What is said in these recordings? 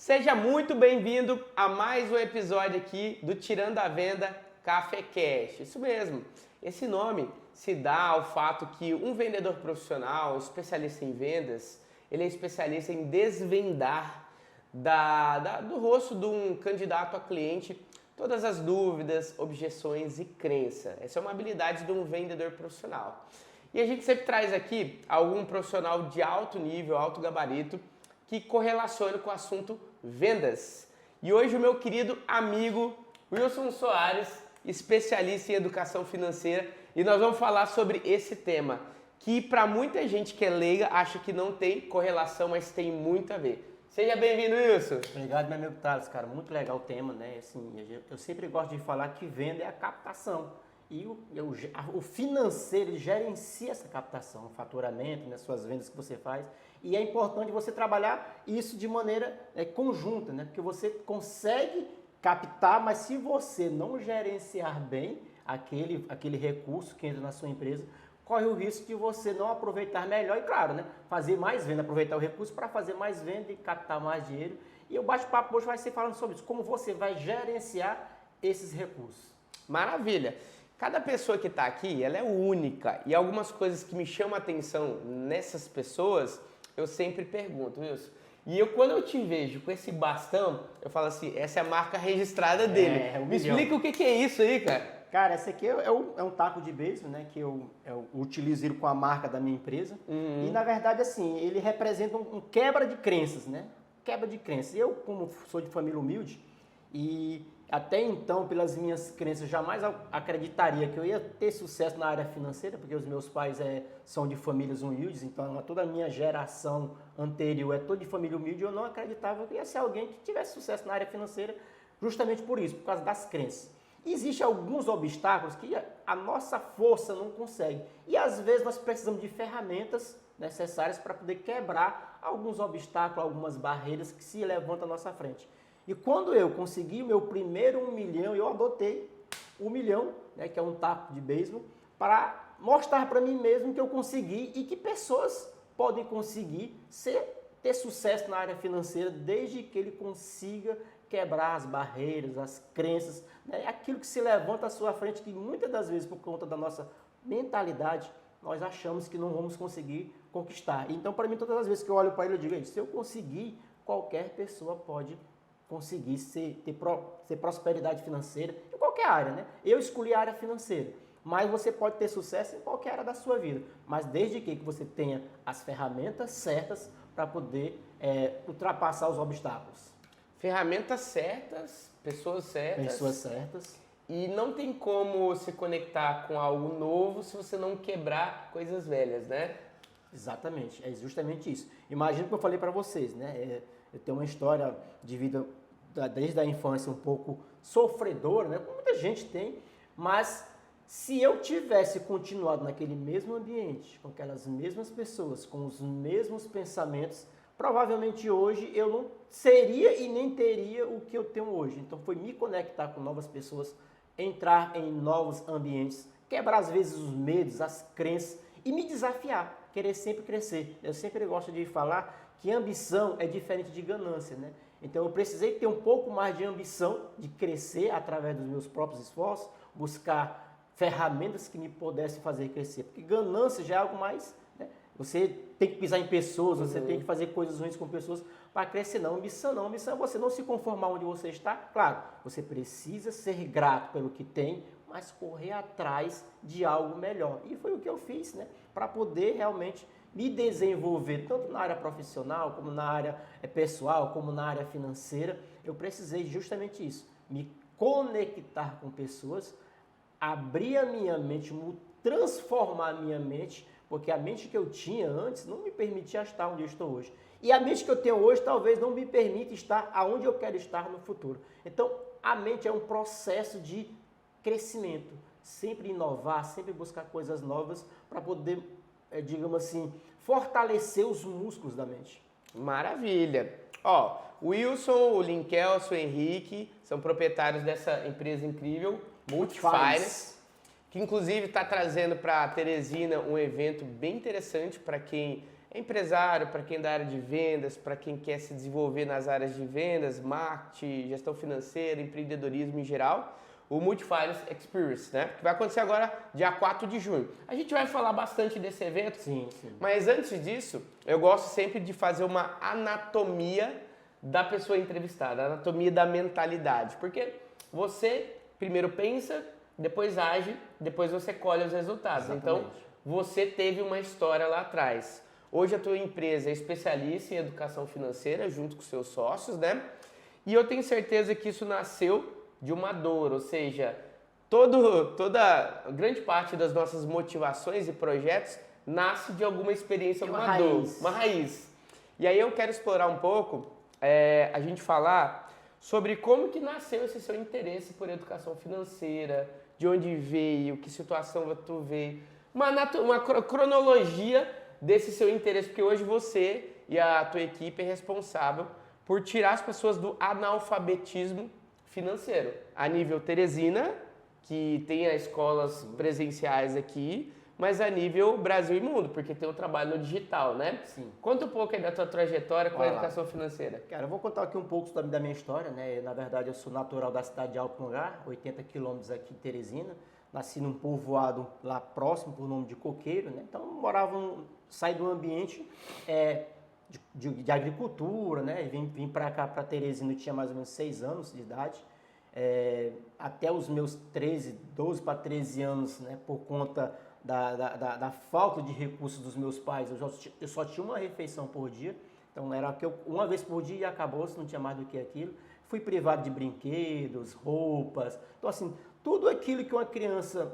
Seja muito bem-vindo a mais um episódio aqui do Tirando a Venda Café Cash. Isso mesmo, esse nome se dá ao fato que um vendedor profissional, um especialista em vendas, ele é especialista em desvendar do rosto de um candidato a cliente todas as dúvidas, objeções e crença. Essa é uma habilidade de um vendedor profissional. E a gente sempre traz aqui algum profissional de alto nível, alto gabarito, que correlaciona com o assunto vendas. E hoje o meu querido amigo Wilson Soares, especialista em educação financeira, e nós vamos falar sobre esse tema, que para muita gente que é leiga acha que não tem correlação, mas tem muito a ver. Seja bem-vindo, Wilson. Obrigado, meu amigo Thales, cara, muito legal o tema, né? Assim, eu sempre gosto de falar que venda é a captação. E o financeiro ele gerencia essa captação, o faturamento, né, suas vendas que você faz. E é importante você trabalhar isso de maneira conjunta, né? Porque você consegue captar, mas se você não gerenciar bem aquele recurso que entra na sua empresa, corre o risco de você não aproveitar melhor e, claro, né, fazer mais venda, aproveitar o recurso para fazer mais venda e captar mais dinheiro. E o bate-papo hoje vai ser falando sobre isso, como você vai gerenciar esses recursos. Maravilha! Cada pessoa que está aqui, ela é única, e algumas coisas que me chamam a atenção nessas pessoas, eu sempre pergunto, Wilson. E quando eu te vejo com esse bastão, eu falo assim, essa é a marca registrada dele. Me explica o que é isso aí, cara. Cara, esse aqui é um taco de beisebol, né? Que eu utilizo ele com a marca da minha empresa. E na verdade, assim, ele representa um quebra de crenças, né? Quebra de crenças. Eu, como sou de família humilde, e até então, pelas minhas crenças, jamais acreditaria que eu ia ter sucesso na área financeira, porque os meus pais são de famílias humildes, então toda a minha geração anterior é toda de família humilde, eu não acreditava que ia ser alguém que tivesse sucesso na área financeira, justamente por isso, por causa das crenças. Existem alguns obstáculos que a nossa força não consegue. E às vezes nós precisamos de ferramentas necessárias para poder quebrar alguns obstáculos, algumas barreiras que se levantam à nossa frente. E quando eu consegui o meu primeiro 1 milhão, eu adotei 1 milhão, né, que é um taco de beisebol, para mostrar para mim mesmo que eu consegui e que pessoas podem conseguir ter sucesso na área financeira desde que ele consiga quebrar as barreiras, as crenças, né? Aquilo que se levanta à sua frente, que muitas das vezes, por conta da nossa mentalidade, nós achamos que não vamos conseguir conquistar. Então, para mim, todas as vezes que eu olho para ele, eu digo, se eu conseguir, qualquer pessoa pode conseguir ter prosperidade financeira em qualquer área, né? Eu escolhi a área financeira, mas você pode ter sucesso em qualquer área da sua vida, mas desde que você tenha as ferramentas certas para poder ultrapassar os obstáculos. Ferramentas certas, pessoas certas. Pessoas certas. E não tem como se conectar com algo novo se você não quebrar coisas velhas, né? Exatamente, é justamente isso. Imagina que eu falei para vocês, né? Eu tenho uma história de vida desde a infância um pouco sofredora, né? Como muita gente tem, mas se eu tivesse continuado naquele mesmo ambiente, com aquelas mesmas pessoas, com os mesmos pensamentos, provavelmente hoje eu não seria e nem teria o que eu tenho hoje. Então foi me conectar com novas pessoas, entrar em novos ambientes, quebrar às vezes os medos, as crenças e me desafiar, querer sempre crescer. Eu sempre gosto de falar que ambição é diferente de ganância, né? Então eu precisei ter um pouco mais de ambição, de crescer através dos meus próprios esforços, buscar ferramentas que me pudessem fazer crescer. Porque ganância já é algo mais, né? Você tem que pisar em pessoas, você tem que fazer coisas ruins com pessoas para crescer. Não, ambição não. Ambição é você não se conformar onde você está. Claro, você precisa ser grato pelo que tem, mas correr atrás de algo melhor. E foi o que eu fiz, né? Para poder realmente me desenvolver, tanto na área profissional, como na área pessoal, como na área financeira. Eu precisei justamente isso, me conectar com pessoas, abrir a minha mente, transformar a minha mente, porque a mente que eu tinha antes não me permitia estar onde eu estou hoje. E a mente que eu tenho hoje talvez não me permita estar aonde eu quero estar no futuro. Então, a mente é um processo de crescimento, sempre inovar, sempre buscar coisas novas para poder, digamos assim, fortalecer os músculos da mente. Maravilha! Ó, o Wilson, o Linkelson, o Henrique são proprietários dessa empresa incrível, Multifinance, que inclusive está trazendo para Teresina um evento bem interessante para quem é empresário, para quem é da área de vendas, para quem quer se desenvolver nas áreas de vendas, marketing, gestão financeira, empreendedorismo em geral, o Multifinance Experience, né? Que vai acontecer agora dia 4 de junho. A gente vai falar bastante desse evento, Sim. mas antes disso, eu gosto sempre de fazer uma anatomia da pessoa entrevistada, a anatomia da mentalidade, porque você primeiro pensa, depois age, depois você colhe os resultados. Exatamente. Então, você teve uma história lá atrás. Hoje a tua empresa é especialista em educação financeira, junto com seus sócios, né? E eu tenho certeza que isso nasceu de uma dor, ou seja, toda grande parte das nossas motivações e projetos nasce de alguma experiência, alguma dor, uma raiz. E aí eu quero explorar um pouco, a gente falar sobre como que nasceu esse seu interesse por educação financeira, de onde veio, que situação tu veio, uma cronologia desse seu interesse, porque hoje você e a tua equipe é responsável por tirar as pessoas do analfabetismo financeiro. A nível Teresina, que tem as escolas presenciais aqui, mas a nível Brasil e mundo, porque tem o trabalho no digital, né? Sim. Conta um pouco aí da tua trajetória com a educação financeira. Cara, eu vou contar aqui um pouco da minha história, né? Na verdade, eu sou natural da cidade de Alto Mangá, 80 quilômetros aqui de Teresina. Nasci num povoado lá próximo, por nome de Coqueiro, né? Então, saí do ambiente de agricultura, né? Vim para cá, para Teresina, eu tinha mais ou menos 6 anos de idade. Até os meus 12 para 13 anos, né? Por conta da falta de recursos dos meus pais, eu só tinha uma refeição por dia. Então, era uma vez por dia e acabou, não tinha mais do que aquilo. Fui privado de brinquedos, roupas. Então, assim, tudo aquilo que uma criança,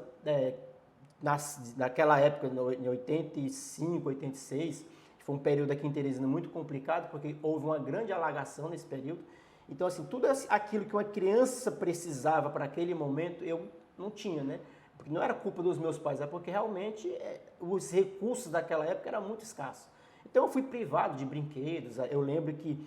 naquela época, em 85, 86, que foi um período aqui em Teresina muito complicado, porque houve uma grande alagação nesse período. Então, assim, tudo aquilo que uma criança precisava para aquele momento, eu não tinha, né? Porque não era culpa dos meus pais, é porque realmente os recursos daquela época eram muito escassos. Então, eu fui privado de brinquedos. Eu lembro que,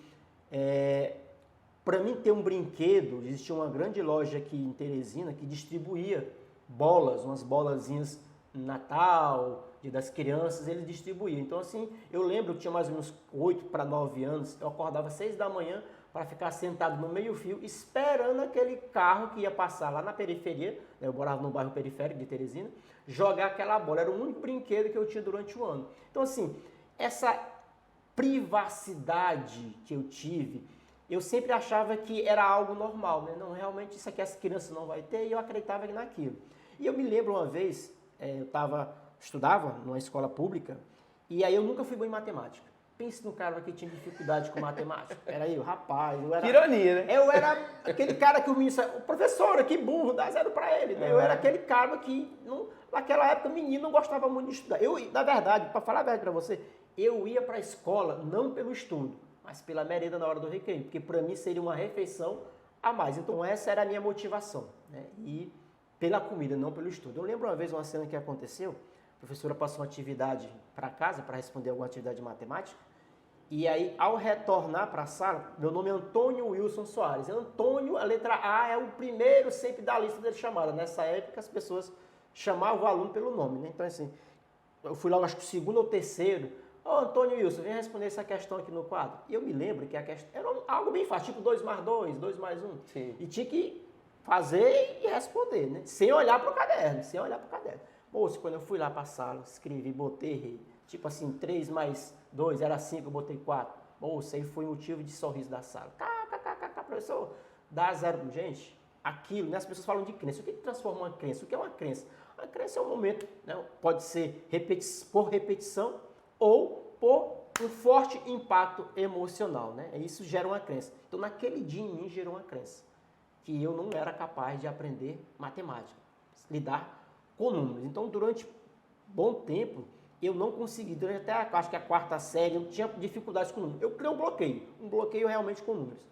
para mim ter um brinquedo, existia uma grande loja aqui em Teresina que distribuía bolas, umas bolazinhas Natal, Dia das Crianças, eles distribuíam. Então, assim, eu lembro, eu tinha mais ou menos 8 para 9 anos, eu acordava às 6 da manhã para ficar sentado no meio-fio, esperando aquele carro que ia passar lá na periferia, né, eu morava no bairro periférico de Teresina, jogar aquela bola. Era o único brinquedo que eu tinha durante o ano. Então, assim, essa privacidade que eu tive, eu sempre achava que era algo normal, né? Não, realmente isso aqui as crianças não vai ter, e eu acreditava naquilo. E eu me lembro uma vez, eu estudava numa escola pública, e aí eu nunca fui bom em matemática. Pense no cara que tinha dificuldade com matemática. Era eu, rapaz. Que ironia, né? Eu era aquele cara que o menino o professor, que burro, dá 0 para ele. Né? Eu era aquele cara que, naquela época, o menino não gostava muito de estudar. Na verdade, para falar a verdade para você, eu ia para a escola não pelo estudo, mas pela merenda na hora do recreio, porque para mim seria uma refeição a mais. Então essa era a minha motivação, né? E pela comida, não pelo estudo. Eu lembro uma vez uma cena que aconteceu, a professora passou uma atividade para casa, para responder alguma atividade de matemática, e aí, ao retornar para a sala, meu nome é Antônio Wilson Soares. Antônio, a letra A é o primeiro sempre da lista de chamada. Nessa época, as pessoas chamavam o aluno pelo nome, né? Então, assim, eu fui logo, acho que o segundo ou terceiro. Antônio Wilson, vem responder essa questão aqui no quadro. E eu me lembro que a questão era algo bem fácil, tipo 2 mais 2, 2 mais 1. Sim. E tinha que fazer e responder, né? Sem olhar para o caderno, Moço, quando eu fui lá para a sala, escrevi, botei, tipo assim, 3 mais 2 era 5, eu botei 4. Moço, aí foi motivo de sorriso da sala. Professor, dá 0. Gente, aquilo, né? As pessoas falam de crença. O que transforma uma crença? O que é uma crença? A crença é um momento, né? Pode ser por repetição ou por um forte impacto emocional, né? Isso gera uma crença. Então, naquele dia em mim gerou uma crença, que eu não era capaz de aprender matemática, lidar com números. Então, durante bom tempo, eu não consegui, durante até acho que a 4ª série, eu tinha dificuldades com números. Eu criei um bloqueio realmente com números.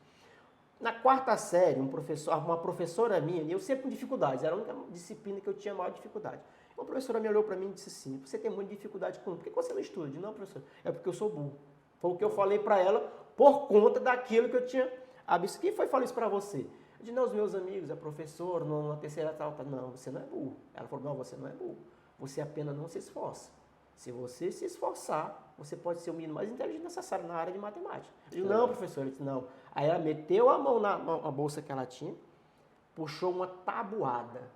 Na 4ª série, uma professora minha, eu sempre com dificuldades, era a única disciplina que eu tinha maior dificuldade. Uma professora me olhou para mim e disse assim, você tem muita dificuldade com números, por que você não estuda? Eu disse, não, professora, é porque eu sou burro. Foi o que eu falei para ela por conta daquilo que eu tinha visto. Quem foi falar isso para você? Eu disse, não, os meus amigos, a professora, na terceira tal, não, você não é burro. Ela falou, não, você não é burro, você apenas não se esforça. Se você se esforçar, você pode ser o menino mais inteligente necessário na área de matemática. Eu disse, não, professor, ele disse, não. Aí ela meteu a mão na bolsa que ela tinha, puxou uma tabuada.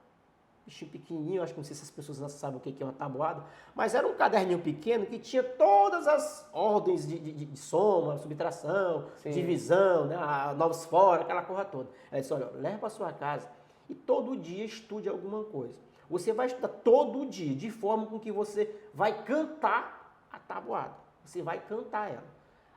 Bichinho pequenininho, acho que não sei se as pessoas sabem o que é uma tabuada, mas era um caderninho pequeno que tinha todas as ordens de soma, subtração, divisão, né, novos fora, aquela coisa toda. Ela disse, olha, leva para sua casa e todo dia estude alguma coisa. Você vai estudar todo dia, de forma com que você vai cantar a tabuada. Você vai cantar ela.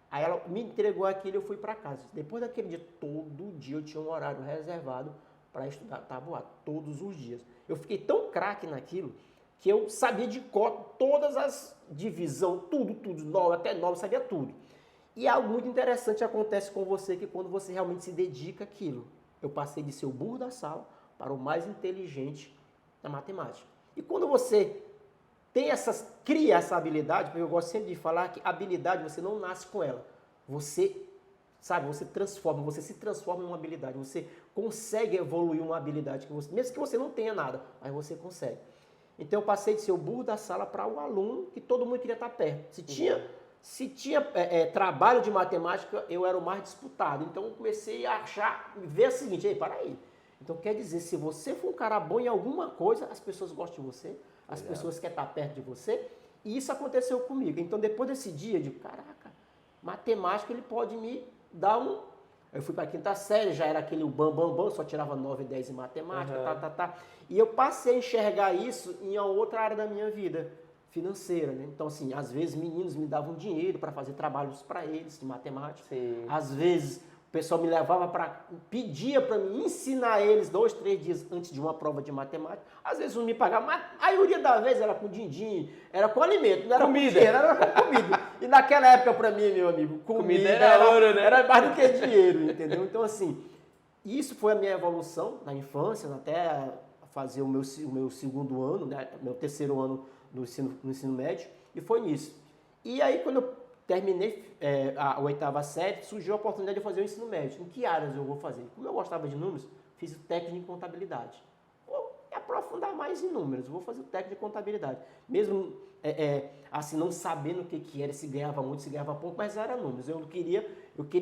Aí ela me entregou aquilo e eu fui para casa. Depois daquele dia, todo dia eu tinha um horário reservado para estudar tabuada, todos os dias. Eu fiquei tão craque naquilo que eu sabia de cor todas as divisão, tudo, 9 até 9, sabia tudo. E algo muito interessante acontece com você que quando você realmente se dedica àquilo. Eu passei de ser o burro da sala para o mais inteligente na matemática. E quando você cria essa habilidade, porque eu gosto sempre de falar que habilidade você não nasce com ela. Você se transforma em uma habilidade. Você consegue evoluir uma habilidade, mesmo que você não tenha nada, mas você consegue. Então eu passei de ser o burro da sala para o aluno que todo mundo queria estar perto. Se tinha trabalho de matemática, eu era o mais disputado. Então eu comecei a ver o seguinte, ei, para aí. Então quer dizer, se você for um cara bom em alguma coisa, as pessoas gostam de você, as pessoas querem estar perto de você, e isso aconteceu comigo. Então depois desse dia, eu digo, caraca, matemática ele pode me dar um... Eu fui para a quinta série, já era aquele bam, só tirava 9 e 10 em matemática, E eu passei a enxergar isso em outra área da minha vida, financeira, né? Então, assim, às vezes meninos me davam dinheiro para fazer trabalhos para eles de matemática. Sim. Às vezes o pessoal me levava pedia para me ensinar eles 2, 3 dias antes de uma prova de matemática. Às vezes não me pagava, mas a maioria das vezes era com din-din, era com alimento, não era comida. Com dinheiro, era com comida. E naquela época, para mim, meu amigo, comida era ouro, né? Era mais do que dinheiro, entendeu? Então, assim, isso foi a minha evolução na infância, até fazer o meu segundo ano, né, meu terceiro ano no ensino médio, e foi nisso. E aí, quando eu terminei a 8ª série, surgiu a oportunidade de fazer o ensino médio. Em que áreas eu vou fazer? Como eu gostava de números, fiz o técnico em contabilidade. Vou me aprofundar mais em números, vou fazer o técnico de contabilidade. Mesmo assim, não sabendo o que era, se ganhava muito, se ganhava pouco, mas era números. Eu queria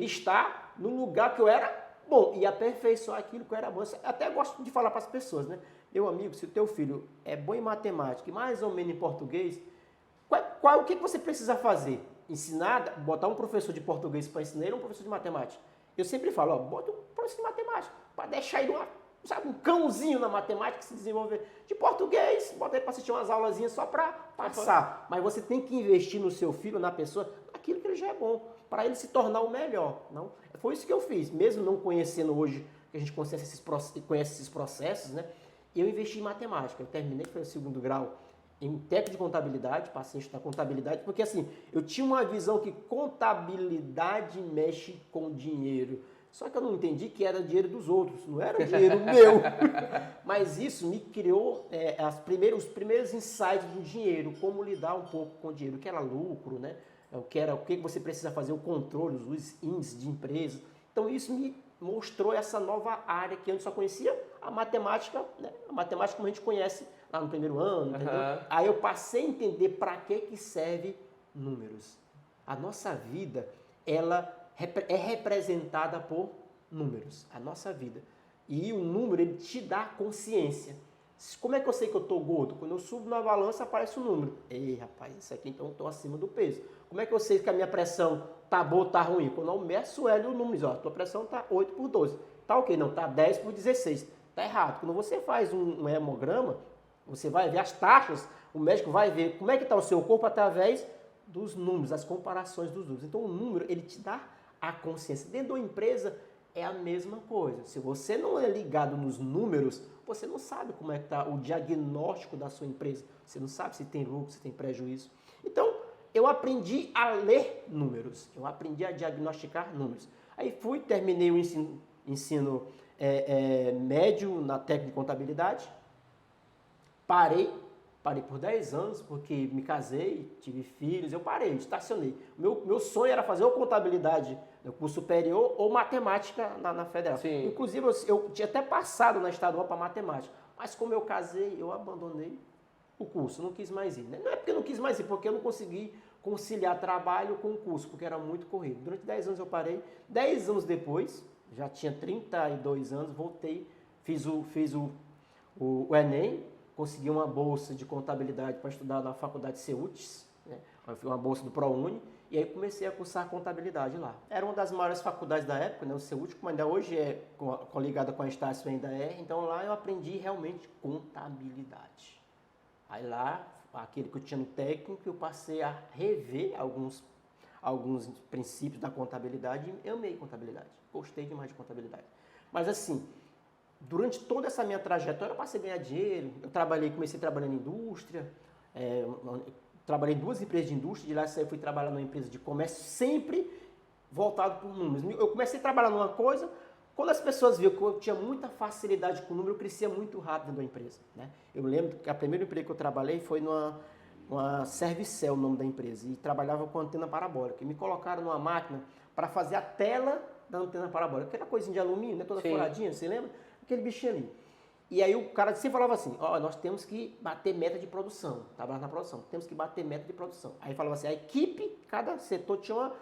estar no lugar que eu era bom e aperfeiçoar aquilo que eu era bom. Eu até gosto de falar para as pessoas, né? Meu amigo, se o teu filho é bom em matemática e mais ou menos em português, o que você precisa fazer? Ensinar, botar um professor de português para ensinar ele ou um professor de matemática? Eu sempre falo, bota um professor de matemática para deixar ele um cãozinho na matemática se desenvolver. De português, bota ele para assistir umas aulazinhas só para passar. Mas você tem que investir no seu filho, na pessoa, naquilo que ele já é bom, para ele se tornar o melhor. Não? Foi isso que eu fiz, mesmo não conhecendo hoje, que a gente conhece esses processos, né? Eu investi em matemática. Eu terminei, foi o segundo grau em técnico de contabilidade, passei a estudar contabilidade, porque assim, eu tinha uma visão que contabilidade mexe com dinheiro. Só que eu não entendi que era dinheiro dos outros, não era dinheiro meu. Mas isso me criou os primeiros insights do dinheiro, como lidar um pouco com o dinheiro, o que era lucro, né? O que você precisa fazer, o controle, os índices de empresa. Então isso me mostrou essa nova área que antes só conhecia a matemática, né? A matemática como a gente conhece lá no primeiro ano, entendeu? Aí eu passei a entender para que serve números. A nossa vida, ela é representada por números, a nossa vida. E o número, ele te dá consciência. Como é que eu sei que eu estou gordo? Quando eu subo na balança, aparece o número. Ei, rapaz, isso aqui então eu estou acima do peso. Como é que eu sei que a minha pressão tá boa ou tá ruim? Quando eu meço ela e o número, ó, tua pressão tá 8/12. Tá ok, não, tá 10/16. Tá errado. Quando você faz um hemograma, você vai ver as taxas, o médico vai ver como é que está o seu corpo através dos números, as comparações dos números. Então o número, ele te dá a consciência. Dentro de uma empresa é a mesma coisa. Se você não é ligado nos números, você não sabe como é que está o diagnóstico da sua empresa. Você não sabe se tem lucro, se tem prejuízo. Então, eu aprendi a ler números. Eu aprendi a diagnosticar números. Aí terminei o ensino médio na técnica de contabilidade. Parei por 10 anos, porque me casei, tive filhos, eu parei, estacionei. Meu sonho era fazer ou contabilidade no curso superior ou matemática na federal. Sim. Inclusive, eu tinha até passado na estadual para matemática, mas como eu casei, eu abandonei o curso, não quis mais ir. Não é porque eu não quis mais ir, porque eu não consegui conciliar trabalho com o curso, porque era muito corrido. Durante 10 anos eu parei, 10 anos depois, já tinha 32 anos, voltei, fiz o Enem, consegui uma bolsa de contabilidade para estudar na faculdade CEUTES, né? Uma bolsa do ProUni, e aí comecei a cursar contabilidade lá. Era uma das maiores faculdades da época, né? O CEUTES, como ainda hoje é ligada com a Estácio, ainda é, então lá eu aprendi realmente contabilidade. Aí lá, aquele que eu tinha no técnico, eu passei a rever alguns princípios da contabilidade e amei contabilidade. Gostei demais de contabilidade. Mas assim, durante toda essa minha trajetória, eu passei a ganhar dinheiro. Comecei trabalhando em indústria, trabalhei em 2 empresas de indústria, de lá eu fui trabalhar numa empresa de comércio, sempre voltado para números. Eu comecei a trabalhar numa coisa, quando as pessoas viam que eu tinha muita facilidade com o número, eu crescia muito rápido dentro da empresa, né? Eu lembro que a primeira empresa que eu trabalhei foi numa Servicel, o nome da empresa, e trabalhava com antena parabólica. E me colocaram numa máquina para fazer a tela da antena parabólica, aquela coisinha de alumínio, né, toda furadinha, você lembra? Aquele bichinho ali. E aí o cara sempre falava assim, nós temos que bater meta de produção, trabalhar na produção, temos que bater meta de produção. Aí falava assim, a equipe, cada setor tinha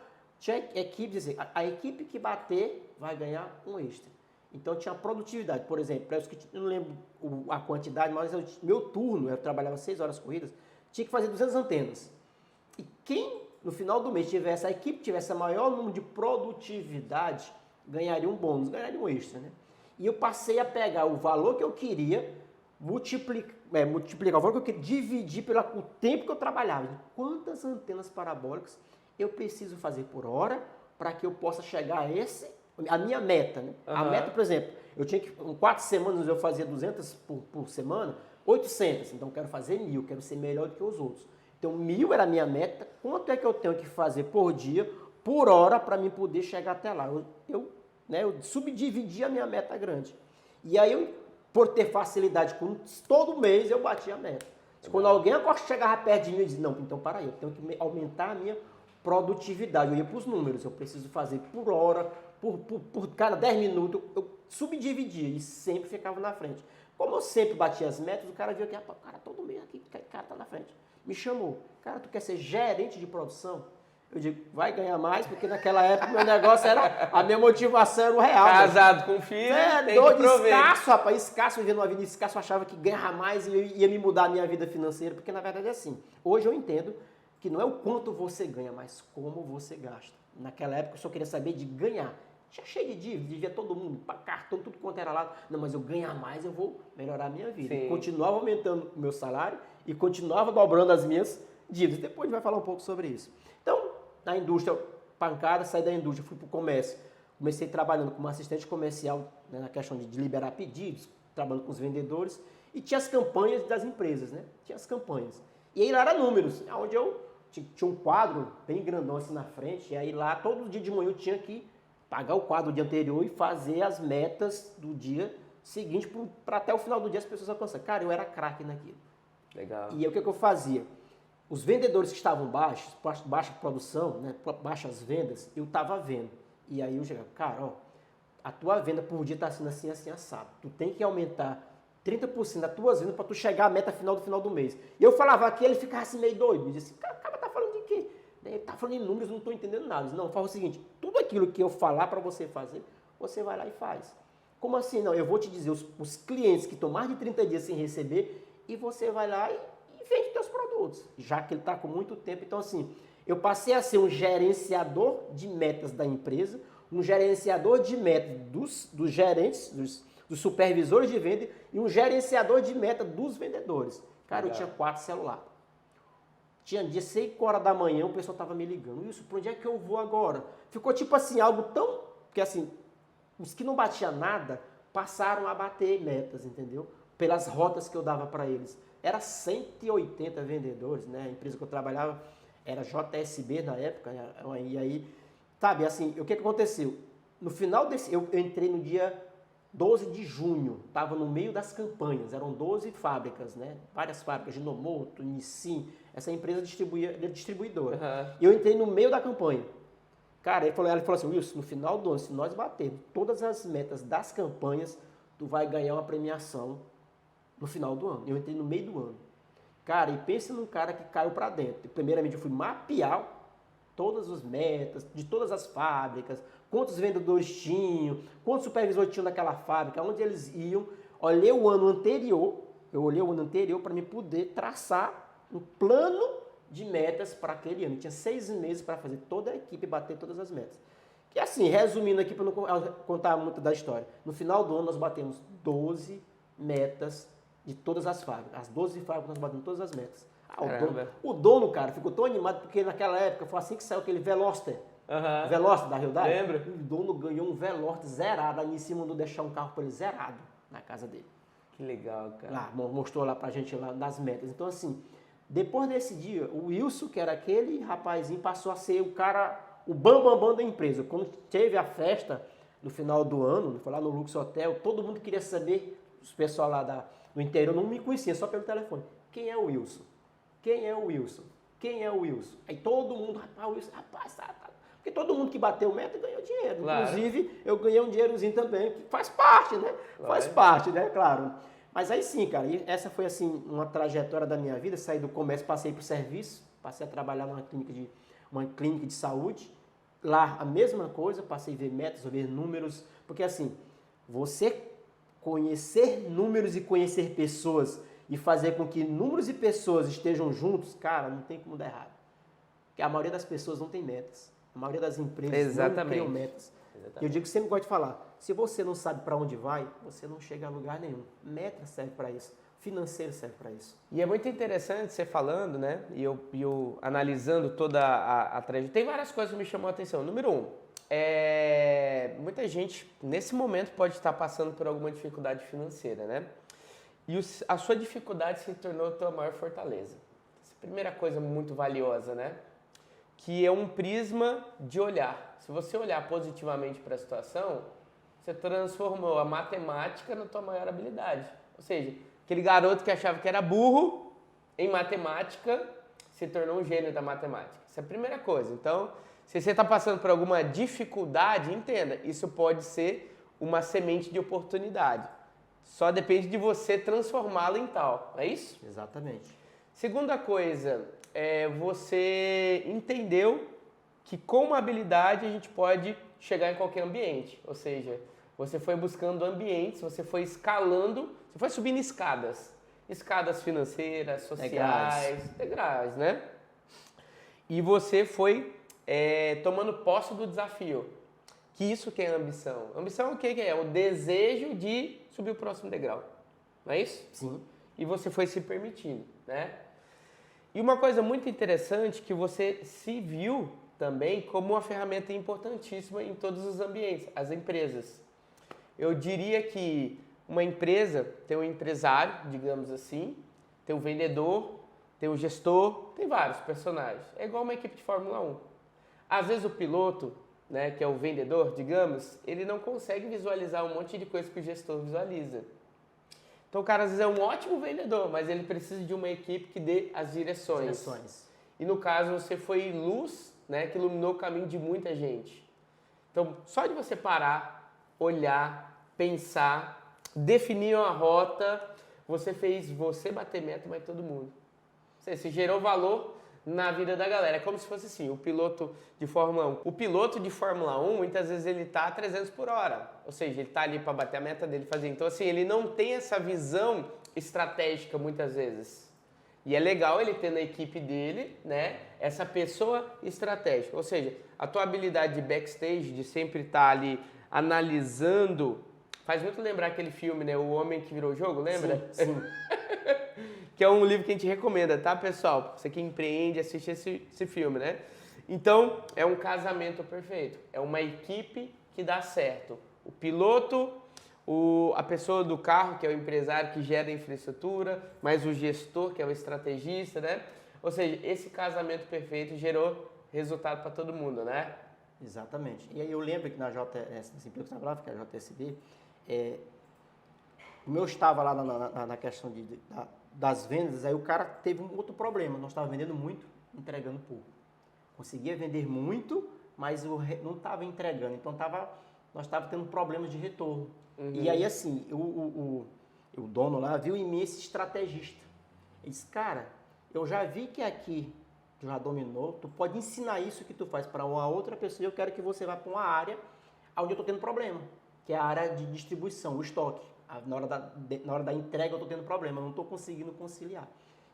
equipe, dizer, a equipe que bater vai ganhar um extra. Então tinha produtividade, por exemplo, eu não lembro a quantidade, mas meu turno, eu trabalhava 6 horas corridas, tinha que fazer 200 antenas. E quem no final do mês a equipe tivesse o maior número de produtividade, ganharia um bônus, ganharia um extra, né? E eu passei a pegar o valor que eu queria, multiplicar o valor que eu queria, dividir pelo tempo que eu trabalhava. Quantas antenas parabólicas eu preciso fazer por hora para que eu possa chegar a minha meta, né? A meta, por exemplo, eu tinha que, em 4 semanas eu fazia 200 por semana, 800, então eu quero fazer 1.000, quero ser melhor do que os outros. Então 1.000 era a minha meta, quanto é que eu tenho que fazer por dia, por hora, para mim poder chegar até lá? Eu subdividi a minha meta grande. E aí, por ter facilidade com todo mês, eu bati a meta. Quando alguém chegava perto de mim, eu dizia, não, então para aí, eu tenho que aumentar a minha produtividade. Eu ia para os números, eu preciso fazer por hora, por cada 10 minutos, eu subdividia e sempre ficava na frente. Como eu sempre batia as metas, o cara via que, cara, todo mês aqui, o cara tá na frente. Me chamou, cara, tu quer ser gerente de produção? Eu digo, vai ganhar mais, porque naquela época meu negócio era, a minha motivação era o real. Casado com filho, tem que prover. Escasso, rapaz, escasso, vivendo uma vida escasso, eu achava que ganhar mais ia me mudar a minha vida financeira, porque na verdade é assim. Hoje eu entendo que não é o quanto você ganha, mas como você gasta. Naquela época eu só queria saber de ganhar. Tinha cheio de dívida, devia todo mundo, cartão, tudo quanto era lá. Não, mas eu ganhar mais, eu vou melhorar a minha vida. E continuava aumentando o meu salário e continuava dobrando as minhas dívidas. Depois a gente vai falar um pouco sobre isso. Então, na indústria, pancada, saí da indústria, fui para o comércio. Comecei trabalhando como assistente comercial, né, na questão de liberar pedidos, trabalhando com os vendedores. E tinha as campanhas das empresas, né? Tinha as campanhas. E aí lá era números, onde eu tinha um quadro bem grandão assim na frente. E aí lá, todo dia de manhã eu tinha que pagar o quadro do dia anterior e fazer as metas do dia seguinte para até o final do dia as pessoas alcançarem. Cara, eu era craque naquilo. Legal. E aí o que eu fazia? Os vendedores que estavam baixos, baixa produção, né, baixas vendas, eu estava vendo. E aí eu chegava, cara, a tua venda por dia está sendo assim, assim, assado. Tu tem que aumentar 30% das tuas vendas para tu chegar à meta final do mês. E eu falava aqui, ele ficava assim meio doido. Me disse assim, cara, o cara tá falando de quê? Ele tá falando em números, não estou entendendo nada. Disse, não, fala o seguinte, tudo aquilo que eu falar para você fazer, você vai lá e faz. Como assim? Não, eu vou te dizer os clientes que estão mais de 30 dias sem receber e você vai lá e vende teus produtos, já que ele está com muito tempo. Então, assim, eu passei a ser um gerenciador de metas da empresa, um gerenciador de metas dos gerentes, dos supervisores de venda e um gerenciador de meta dos vendedores. Cara, eu tinha 4 celulares. Tinha dia 5 horas da manhã, o pessoal estava me ligando. Isso, para onde é que eu vou agora? Ficou tipo assim, algo tão... Porque assim, os que não batiam nada passaram a bater metas, entendeu? Pelas rotas que eu dava para eles. Era 180 vendedores, né? A empresa que eu trabalhava era JSB na época. E aí, sabe, assim, o que aconteceu? No final desse... Eu entrei no dia 12 de junho, estava no meio das campanhas. Eram 12 fábricas, né? Várias fábricas, Ginomoto, Nissin. Essa empresa é distribuidora. Uhum. E eu entrei no meio da campanha. Cara, ele falou assim, Wilson, no final do ano, se nós batermos todas as metas das campanhas, tu vai ganhar uma premiação no final do ano. Eu entrei no meio do ano. Cara, e pensa num cara que caiu para dentro. Primeiramente, eu fui mapear todas as metas de todas as fábricas, quantos vendedores tinham, quantos supervisores tinham naquela fábrica, onde eles iam. Olhei o ano anterior, eu olhei o ano anterior para me poder traçar um plano de metas para aquele ano. Eu tinha 6 meses para fazer toda a equipe bater todas as metas. E assim, resumindo aqui para não contar muito da história, no final do ano nós batemos 12 metas de todas as fábricas. As 12 fábricas nós batemos todas as metas. O dono, cara, ficou tão animado porque naquela época foi assim que saiu aquele Veloster. Veloster da Hyundai. Lembra? O dono ganhou um Veloster zerado. Aí em cima mandou deixar um carro para ele zerado na casa dele. Que legal, cara. Lá, mostrou lá pra gente lá nas metas. Então assim, depois desse dia, o Wilson, que era aquele rapazinho, passou a ser o cara, o bambambam da empresa. Quando teve a festa no final do ano, foi lá no Lux Hotel, todo mundo queria saber, os pessoal lá do interior não me conhecia, só pelo telefone. Quem é o Wilson? Quem é o Wilson? Quem é o Wilson? Aí todo mundo, rapaz, Wilson, rapaz, tá. Porque todo mundo que bateu meta ganhou dinheiro. Claro. Inclusive, eu ganhei um dinheirozinho também, que faz parte, né? Claro. Faz parte, né? Claro. Mas aí sim, cara, e essa foi assim uma trajetória da minha vida. Saí do comércio, passei para o serviço, passei a trabalhar numa clínica de saúde. Lá a mesma coisa, passei a ver metas, a ver números, porque assim, você conhecer números e conhecer pessoas e fazer com que números e pessoas estejam juntos, cara, não tem como dar errado. Porque a maioria das pessoas não tem metas. A maioria das empresas não criam metas. Eu digo, sempre gosto de falar, se você não sabe para onde vai, você não chega a lugar nenhum. Meta serve para isso, financeiro serve para isso. E é muito interessante você falando, né? E eu analisando toda a trajetória. Tem várias coisas que me chamam a atenção. Número 1, muita gente nesse momento pode estar passando por alguma dificuldade financeira, né? E a sua dificuldade se tornou a tua maior fortaleza. Essa é a primeira coisa muito valiosa, né? Que é um prisma de olhar. Se você olhar positivamente para a situação, você transformou a matemática na tua maior habilidade. Ou seja, aquele garoto que achava que era burro em matemática se tornou um gênio da matemática. Essa é a primeira coisa. Então, se você está passando por alguma dificuldade, entenda, isso pode ser uma semente de oportunidade. Só depende de você transformá-la em tal, não é isso? Exatamente. Segunda coisa, você entendeu que com uma habilidade a gente pode chegar em qualquer ambiente. Ou seja, você foi buscando ambientes, você foi escalando, você foi subindo escadas. Escadas financeiras, sociais, degraus, né? E você foi tomando posse do desafio. Que isso que é ambição. Ambição o que é? É o desejo de subir o próximo degrau. Não é isso? Sim. E você foi se permitindo, né? E uma coisa muito interessante que você se viu também como uma ferramenta importantíssima em todos os ambientes, as empresas. Eu diria que uma empresa tem um empresário, digamos assim, tem um vendedor, tem um gestor, tem vários personagens. É igual uma equipe de Fórmula 1. Às vezes o piloto, né, que é o vendedor, digamos, ele não consegue visualizar um monte de coisa que o gestor visualiza. Então o cara às vezes é um ótimo vendedor, mas ele precisa de uma equipe que dê as direções. E no caso você foi luz, né, que iluminou o caminho de muita gente. Então só de você parar, olhar, pensar, definir uma rota, você fez você bater meta, mas todo mundo. Você gerou valor na vida da galera. É como se fosse assim, o piloto de Fórmula 1. O piloto de Fórmula 1, muitas vezes ele tá a 300 por hora. Ou seja, ele tá ali para bater a meta dele fazer. Então assim, ele não tem essa visão estratégica muitas vezes. E é legal ele ter na equipe dele, né, essa pessoa estratégica. Ou seja, a tua habilidade de backstage, de sempre estar ali analisando, faz muito lembrar aquele filme, né, O Homem que Virou o Jogo, lembra? Sim. Que é um livro que a gente recomenda, tá, pessoal? Você que empreende, assiste esse filme, né? Então, é um casamento perfeito. É uma equipe que dá certo. O piloto, a pessoa do carro, que é o empresário que gera a infraestrutura, mas o gestor, que é o estrategista, né? Ou seja, esse casamento perfeito gerou resultado para todo mundo, né? Exatamente. E aí eu lembro que na JS, nessa empresa que eu trabalhava, que é a JSB, como eu estava lá na questão das vendas, aí o cara teve um outro problema. Nós estávamos vendendo muito, entregando pouco. Conseguia vender muito, mas não estava entregando. Então nós estávamos tendo problemas de retorno. Uhum. E aí assim, o dono lá viu em mim esse estrategista. Ele disse, cara, eu já vi que aqui tu já dominou, tu pode ensinar isso que tu faz para uma outra pessoa e eu quero que você vá para uma área onde eu estou tendo problema, que é a área de distribuição, o estoque. Na hora da entrega eu estou tendo problema, eu não estou conseguindo conciliar.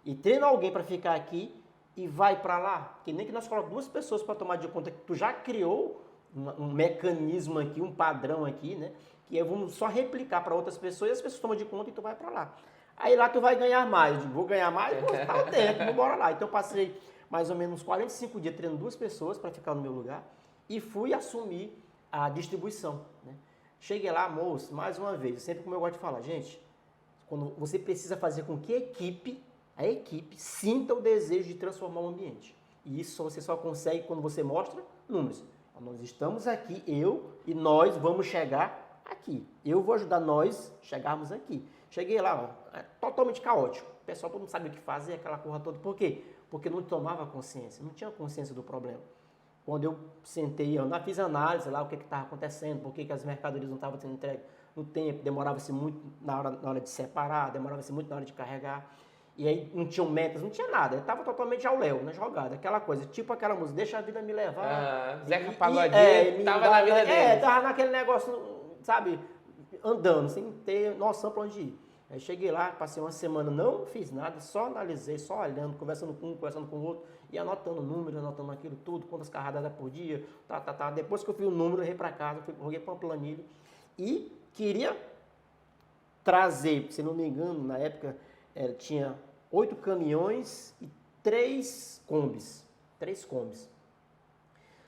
E treina alguém para ficar aqui e vai para lá, que nem que nós colocamos 2 pessoas para tomar de conta que tu já criou um mecanismo aqui, um padrão aqui, né? Que vamos só replicar para outras pessoas e as pessoas tomam de conta e tu vai para lá. Aí lá tu vai ganhar mais. Eu digo, vou ganhar mais? Pô, tá dentro, vamos embora lá. Então eu passei mais ou menos 45 dias treinando 2 pessoas para ficar no meu lugar e fui assumir a distribuição, né? Cheguei lá, moço, mais uma vez, sempre como eu gosto de falar, gente, quando você precisa fazer com que a equipe sinta o desejo de transformar o ambiente. E isso você só consegue quando você mostra números. Nós estamos aqui, eu e nós vamos chegar aqui. Eu vou ajudar nós chegarmos aqui. Cheguei lá, ó, totalmente caótico. O pessoal todo mundo sabe o que fazer, aquela porra toda. Por quê? Porque não tomava consciência, não tinha consciência do problema. Quando eu sentei, eu fiz análise lá, o que estava acontecendo, por que as mercadorias não estavam sendo entregues no tempo, demorava-se muito na hora de separar, demorava-se muito na hora de carregar. E aí não tinham metas, não tinha nada. Eu estava totalmente ao léu, na jogada, aquela coisa, tipo aquela música, deixa a vida me levar. Zeca Pagodinho tava na vida dele. Tava naquele negócio, sabe, andando, sem ter noção para onde ir. Aí cheguei lá, passei uma semana, não fiz nada, só analisei, só olhando, conversando com um, conversando com o outro, e anotando números, anotando aquilo tudo, quantas carradas era por dia, Depois que eu fiz o número, eu ia para casa, joguei para uma planilha e queria trazer, se não me engano, na época tinha 8 caminhões e 3 combis. 3 combis.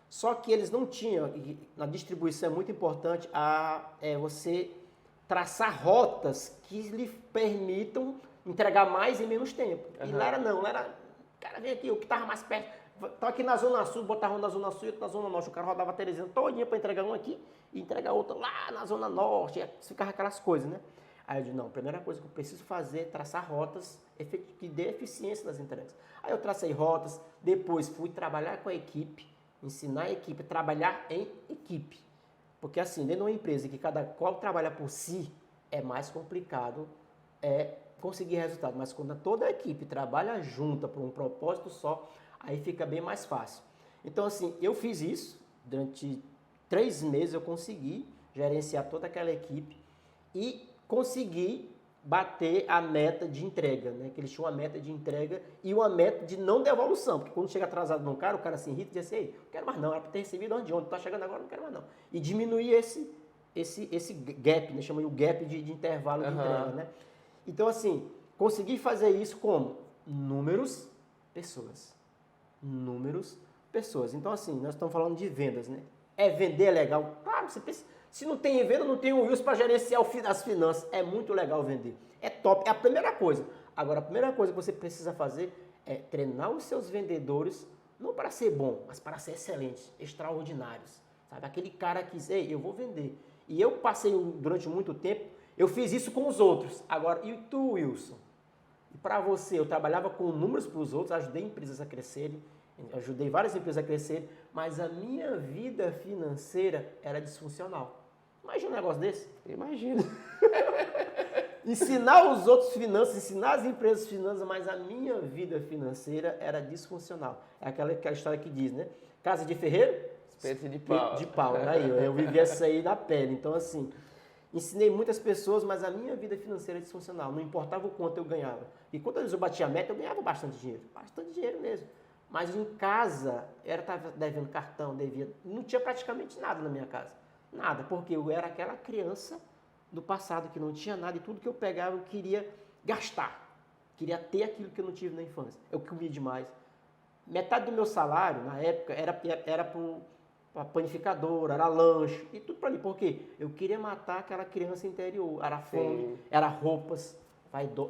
Só que eles não tinham, na distribuição é muito importante, você traçar rotas que lhe permitam entregar mais em menos tempo. E lá era não, lá era, o cara veio aqui, o que estava mais perto, estava aqui na Zona Sul, botava um na Zona Sul e outro na Zona Norte, o cara rodava a Teresina todinha para entregar um aqui e entregar outro lá na Zona Norte, ficava aquelas coisas, né? Aí eu disse, não, a primeira coisa que eu preciso fazer é traçar rotas que dê eficiência nas entregas. Aí eu tracei rotas, depois fui trabalhar com a equipe, ensinar a equipe a trabalhar em equipe. Porque assim, dentro de uma empresa que cada qual trabalha por si, é mais complicado conseguir resultado. Mas quando toda a equipe trabalha junta por um propósito só, aí fica bem mais fácil. Então assim, eu fiz isso, durante 3 meses eu consegui gerenciar toda aquela equipe e consegui bater a meta de entrega, né? Que eles tinham uma meta de entrega e uma meta de não devolução, porque quando chega atrasado num cara, o cara se irrita e diz assim, ei, não quero mais não, era para ter recebido onde, tá chegando agora, não quero mais não. E diminuir esse gap, né? Chama de o gap de intervalo de entrega, né? Então assim, consegui fazer isso como? Números, pessoas. Números, pessoas. Então assim, nós estamos falando de vendas, né? Vender legal? Claro, você pensa. Se não tem venda, não tem o Wilson para gerenciar as finanças. É muito legal vender. É top. É a primeira coisa. Agora, a primeira coisa que você precisa fazer é treinar os seus vendedores, não para ser bom, mas para ser excelentes, extraordinários. Sabe? Aquele cara que diz, ei, eu vou vender. E eu passei durante muito tempo, eu fiz isso com os outros. Agora, e tu, Wilson? E para você, eu trabalhava com números para os outros, ajudei empresas a crescerem, ajudei várias empresas a crescerem, mas a minha vida financeira era disfuncional. Imagina um negócio desse? Imagina. Ensinar os outros finanças, ensinar as empresas finanças, mas a minha vida financeira era disfuncional. É aquela história que diz, né? Casa de ferreiro? Espeto de pau. De pau. Aí, eu vivi essa aí na pele. Então, assim, ensinei muitas pessoas, mas a minha vida financeira era disfuncional. Não importava o quanto eu ganhava. E quando eu batia a meta, eu ganhava bastante dinheiro. Bastante dinheiro mesmo. Mas em casa, eu estava devendo cartão, não tinha praticamente nada na minha casa. Nada, porque eu era aquela criança do passado que não tinha nada e tudo que eu pegava eu queria gastar. Queria ter aquilo que eu não tive na infância. Eu comia demais. Metade do meu salário, na época, era para panificadora, era lanche e tudo para ali. Por quê? Eu queria matar aquela criança interior. Era fome, era roupas,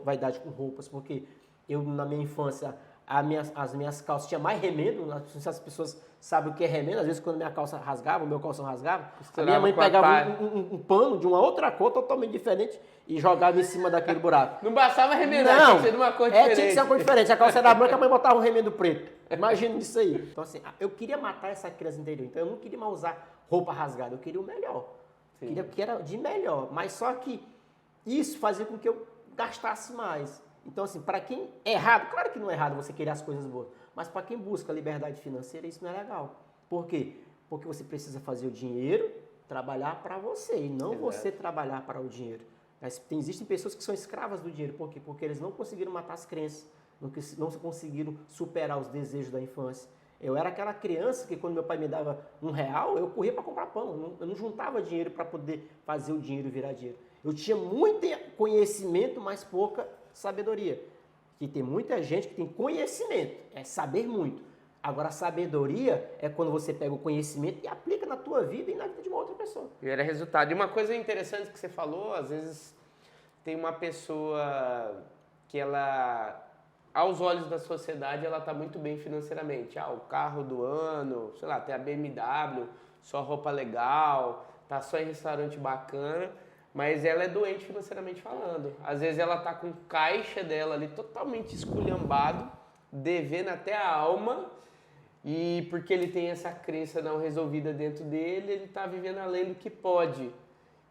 vaidade com roupas, porque eu, na minha infância, as minhas calças tinham mais remendo, não sei se as pessoas sabem o que é remendo, às vezes quando minha calça rasgava, o meu calção rasgava, a minha mãe pegava um pano de uma outra cor totalmente diferente e jogava em cima daquele buraco. Não bastava remendar, tinha que ser de uma cor diferente. Tinha que ser uma cor diferente, a calça era branca, a mãe botava um remendo preto. Imagina isso aí. Então assim, eu queria matar essa criança interior, então eu não queria mais usar roupa rasgada, eu queria o melhor. Queria o que era de melhor, mas só que isso fazia com que eu gastasse mais. Então, assim, para quem é errado, claro que não é errado você querer as coisas boas, mas para quem busca liberdade financeira, isso não é legal. Por quê? Porque você precisa fazer o dinheiro trabalhar para você e não você trabalhar para o dinheiro. Mas existem pessoas que são escravas do dinheiro. Por quê? Porque eles não conseguiram matar as crenças, não conseguiram superar os desejos da infância. Eu era aquela criança que quando meu pai me dava R$1, eu corria para comprar pão. Eu não juntava dinheiro para poder fazer o dinheiro virar dinheiro. Eu tinha muito conhecimento, mas pouca sabedoria. Que tem muita gente que tem conhecimento, é saber muito. Agora, a sabedoria é quando você pega o conhecimento e aplica na tua vida e na vida de uma outra pessoa. E era resultado. E uma coisa interessante que você falou, às vezes tem uma pessoa que ela, aos olhos da sociedade, ela está muito bem financeiramente. O carro do ano, sei lá, tem a BMW, só roupa legal, tá só em restaurante bacana, mas ela é doente financeiramente falando. Às vezes ela tá com o caixa dela ali totalmente esculhambado, devendo até a alma, e porque ele tem essa crença não resolvida dentro dele, ele está vivendo além do que pode.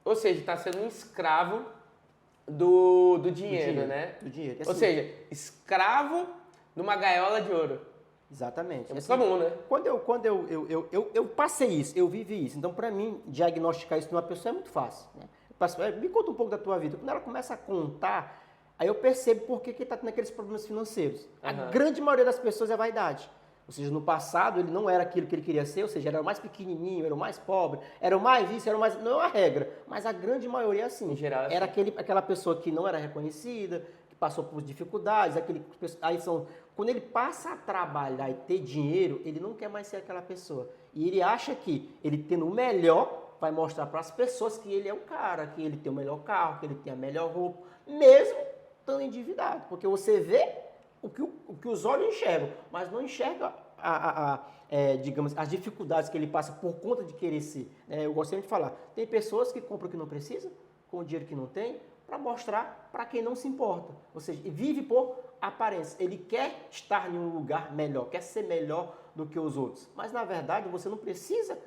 Ou seja, está sendo um escravo do dinheiro, né? Do dinheiro. Ou seja, escravo numa gaiola de ouro. Exatamente. É muito comum, né? Quando eu passei isso, eu vivi isso. Então, para mim, diagnosticar isso numa pessoa é muito fácil. Né? Me conta um pouco da tua vida. Quando ela começa a contar, aí eu percebo por que está tendo aqueles problemas financeiros. A grande maioria das pessoas é vaidade. Ou seja, no passado ele não era aquilo que ele queria ser, ou seja, era o mais pequenininho, era o mais pobre, era o mais isso, era o mais... Não é a regra, mas a grande maioria é assim. Em geral, era aquela pessoa que não era reconhecida, que passou por dificuldades, quando ele passa a trabalhar e ter dinheiro, ele não quer mais ser aquela pessoa. E ele acha que ele tendo o melhor vai mostrar para as pessoas que ele é o cara, que ele tem o melhor carro, que ele tem a melhor roupa, mesmo estando endividado. Porque você vê o que os olhos enxergam, mas não enxerga digamos, as dificuldades que ele passa por conta de querer ser. Eu gosto sempre de falar, tem pessoas que compram o que não precisa, com o dinheiro que não tem, para mostrar para quem não se importa. Ou seja, vive por aparência. Ele quer estar em um lugar melhor, quer ser melhor do que os outros. Mas, na verdade, você não precisa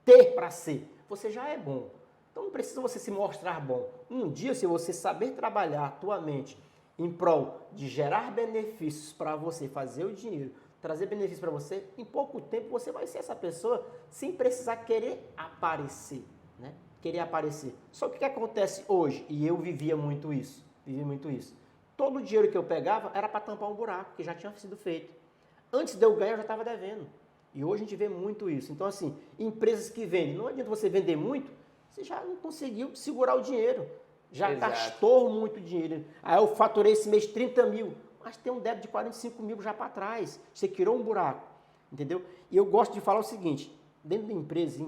ter para ser. Você já é bom. Então, não precisa você se mostrar bom. Um dia, se você saber trabalhar a tua mente em prol de gerar benefícios para você, fazer o dinheiro, trazer benefícios para você, em pouco tempo você vai ser essa pessoa sem precisar querer aparecer, né? Querer aparecer. Só que o que acontece hoje, e eu vivi muito isso. Todo o dinheiro que eu pegava era para tampar um buraco, que já tinha sido feito. Antes de eu ganhar, eu já estava devendo. E hoje a gente vê muito isso. Então, assim, empresas que vendem, não adianta você vender muito, você já não conseguiu segurar o dinheiro. Já gastou muito dinheiro. Aí eu faturei esse mês 30 mil, mas tem um débito de 45 mil já para trás. Você criou um buraco, entendeu? E eu gosto de falar o seguinte, dentro da empresa,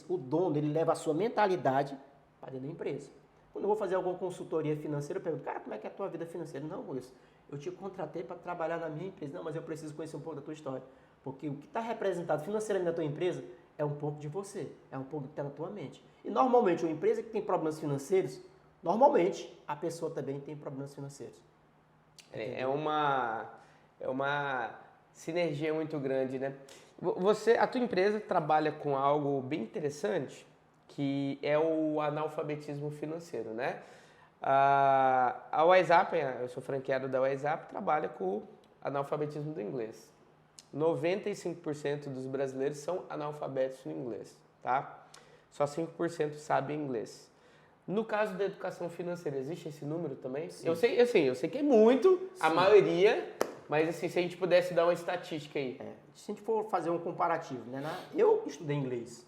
o dono, ele leva a sua mentalidade para dentro da empresa. Quando eu vou fazer alguma consultoria financeira, eu pergunto, cara, como é que é a tua vida financeira? Não, Wilson, eu te contratei para trabalhar na minha empresa. Não, mas eu preciso conhecer um pouco da tua história. Porque o que está representado financeiramente na tua empresa é um pouco de você, é um pouco que está na tua mente. E normalmente, uma empresa que tem problemas financeiros, normalmente, a pessoa também tem problemas financeiros. É uma sinergia muito grande, né? A tua empresa trabalha com algo bem interessante, que é o analfabetismo financeiro, né? A WhatsApp, eu sou franqueado da WhatsApp, trabalha com o analfabetismo do inglês. 95% dos brasileiros são analfabetos no inglês, tá? Só 5% sabem inglês. No caso da educação financeira, existe esse número também? Sim. Eu sei que é muito, sim, a maioria, mas assim, se a gente pudesse dar uma estatística aí. Se a gente for fazer um comparativo, né? Eu estudei inglês.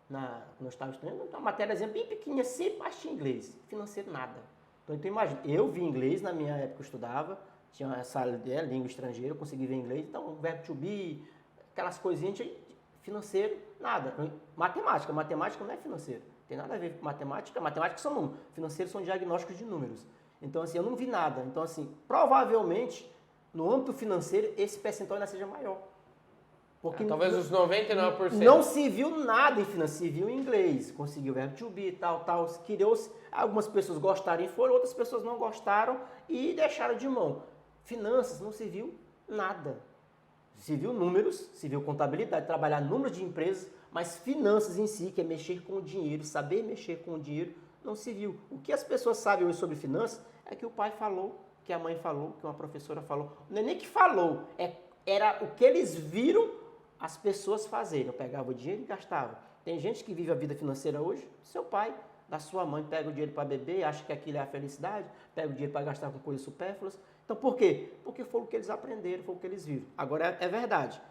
Quando eu estava estudando, uma matériazinha bem pequenininha, sempre mais tinha inglês. Financeiro, nada. Então, imagina, eu vi inglês na minha época, eu estudava, tinha essa língua estrangeira, eu consegui ver inglês, então, verbo to be, aquelas coisinhas, financeiro, nada. Matemática não é financeiro. Tem nada a ver com matemática são números, financeiros são diagnósticos de números. Então, assim, eu não vi nada. Então, assim, provavelmente, no âmbito financeiro, esse percentual ainda seja maior. Porque talvez os 99%. Não se viu nada em finanças, se viu em inglês, conseguiu verbo to be, tal. Algumas pessoas gostaram e foram, outras pessoas não gostaram e deixaram de mão. Finanças não se viu nada. Se viu números, se viu contabilidade, trabalhar números de empresas, mas finanças em si, que é mexer com o dinheiro, saber mexer com o dinheiro, não se viu. O que as pessoas sabem hoje sobre finanças é que o pai falou que a mãe falou, que uma professora falou. Não é nem que falou, era o que eles viram as pessoas fazerem. Eu pegava o dinheiro e gastava. Tem gente que vive a vida financeira hoje, seu pai, da sua mãe, pega o dinheiro para beber, acha que aquilo é a felicidade, pega o dinheiro para gastar com coisas supérfluas. Então por quê? Porque foi o que eles aprenderam, foi o que eles viram. Agora é verdade.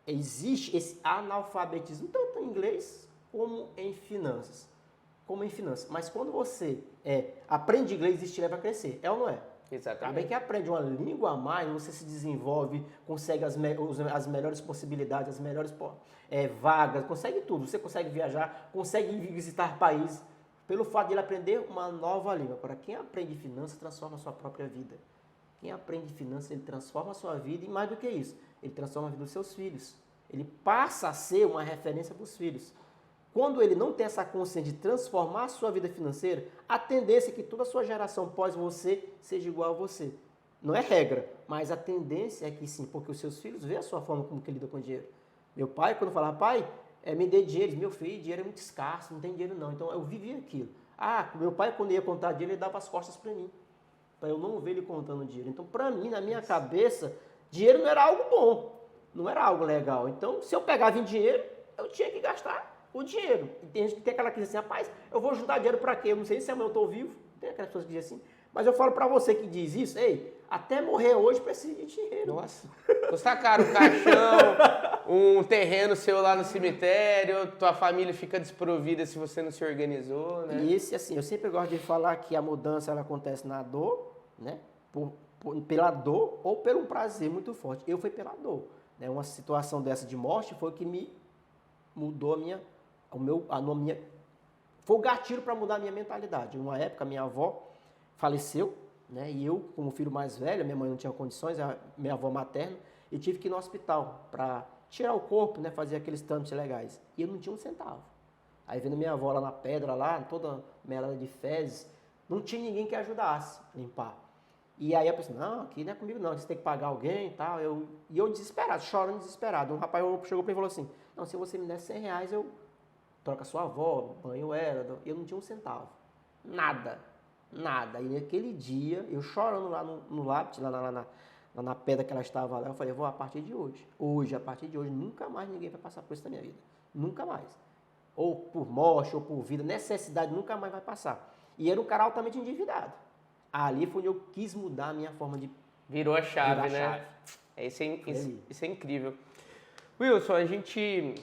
Existe esse analfabetismo, tanto em inglês como em finanças. Mas quando você aprende inglês, isso te leva a crescer. É ou não é? Exatamente. Também que aprende uma língua a mais, você se desenvolve, consegue as melhores possibilidades, as melhores vagas, consegue tudo. Você consegue viajar, consegue ir visitar países, pelo fato de ele aprender uma nova língua. Para quem aprende finanças, transforma a sua própria vida. Quem aprende finanças, ele transforma a sua vida e mais do que isso, ele transforma a vida dos seus filhos. Ele passa a ser uma referência para os filhos. Quando ele não tem essa consciência de transformar a sua vida financeira, a tendência é que toda a sua geração pós você seja igual a você. Não é regra, mas a tendência é que sim, porque os seus filhos veem a sua forma como que lida com o dinheiro. Meu pai, quando falava, pai, me dê dinheiro, meu filho, dinheiro é muito escasso, não tem dinheiro não. Então eu vivia aquilo. Meu pai, quando ia contar dinheiro, ele dava as costas para mim, para eu não ver ele contando dinheiro. Então, para mim, na minha cabeça, dinheiro não era algo bom, não era algo legal. Então, se eu pegava em dinheiro, eu tinha que gastar o dinheiro. Tem gente que tem aquela que diz assim, rapaz, eu vou juntar dinheiro para quê? Eu não sei se amanhã eu estou vivo. Tem aquelas pessoas que dizem assim. Mas eu falo para você que diz isso, até morrer hoje precisa de dinheiro. Nossa, custa caro um caixão, um terreno seu lá no cemitério, tua família fica desprovida se você não se organizou, né? E esse, assim, eu sempre gosto de falar que a mudança ela acontece na dor, né? Pela dor ou pelo prazer muito forte. Eu fui pela dor. Né? Uma situação dessa de morte foi o que me mudou foi o gatilho para mudar a minha mentalidade. Uma época, minha avó faleceu, né? E eu, como filho mais velho, minha mãe não tinha condições, minha avó materna, e tive que ir no hospital para tirar o corpo, né? Fazer aqueles trâmites legais. E eu não tinha um centavo. Aí vendo minha avó lá na pedra, lá, toda melada de fezes, não tinha ninguém que ajudasse a limpar. E aí a pessoa, não, aqui não é comigo não, você tem que pagar alguém e tal. E eu desesperado, chorando desesperado. Um rapaz chegou para mim e falou assim, não, se você me der 100 reais, eu troco a sua avó, banho ela. Eu não tinha um centavo. Nada. E naquele dia, eu chorando lá no lápis, lá na pedra que ela estava lá, eu falei, a partir de hoje, a partir de hoje, nunca mais ninguém vai passar por isso na minha vida. Nunca mais. Ou por morte, ou por vida, necessidade, nunca mais vai passar. E era um cara altamente endividado. Ali foi onde eu quis mudar a minha forma de... Virou a chave, né? Isso é incrível. Wilson, a gente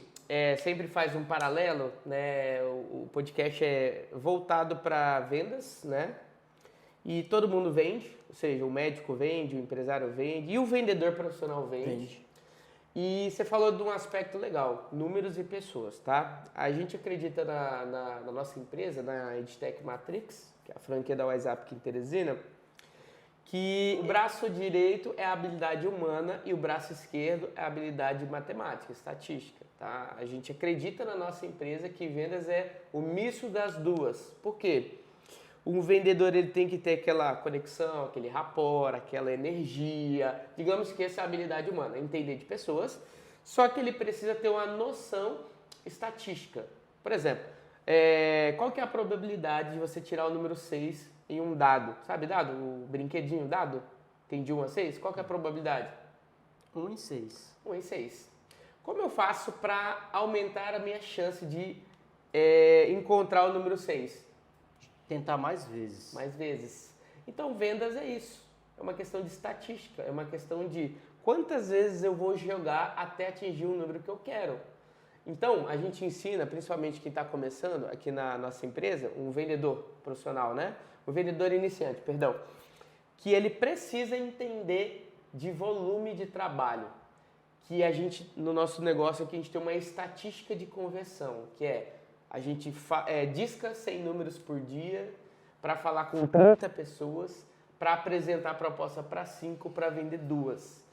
sempre faz um paralelo, né? O podcast é voltado para vendas, né? E todo mundo vende, ou seja, o médico vende, o empresário vende e o vendedor profissional vende. E você falou de um aspecto legal, números e pessoas, tá? A gente acredita na nossa empresa, na EdTech Matrix, que é a franquia da WhatsApp aqui em Teresina, que o braço direito é a habilidade humana e o braço esquerdo é a habilidade matemática, estatística, tá? A gente acredita na nossa empresa que vendas é o misto das duas. Por quê? Um vendedor ele tem que ter aquela conexão, aquele rapport, aquela energia, digamos que essa é a habilidade humana, entender de pessoas, só que ele precisa ter uma noção estatística. Por exemplo, qual que é a probabilidade de você tirar o número 6 em um dado? Sabe dado? O brinquedinho dado? Tem de 1 a 6? Qual que é a probabilidade? 1 em 6. 1 em 6. Como eu faço para aumentar a minha chance de encontrar o número 6? Tentar mais vezes. Mais vezes. Então, vendas é isso. É uma questão de estatística. É uma questão de quantas vezes eu vou jogar até atingir o número que eu quero. Então, a gente ensina, principalmente quem está começando aqui na nossa empresa, um vendedor profissional, né? Um vendedor iniciante, perdão. Que ele precisa entender de volume de trabalho. Que a gente, no nosso negócio aqui, a gente tem uma estatística de conversão, que a gente disca 100 números por dia para falar com 30 pessoas, para apresentar a proposta para 5, para vender 2.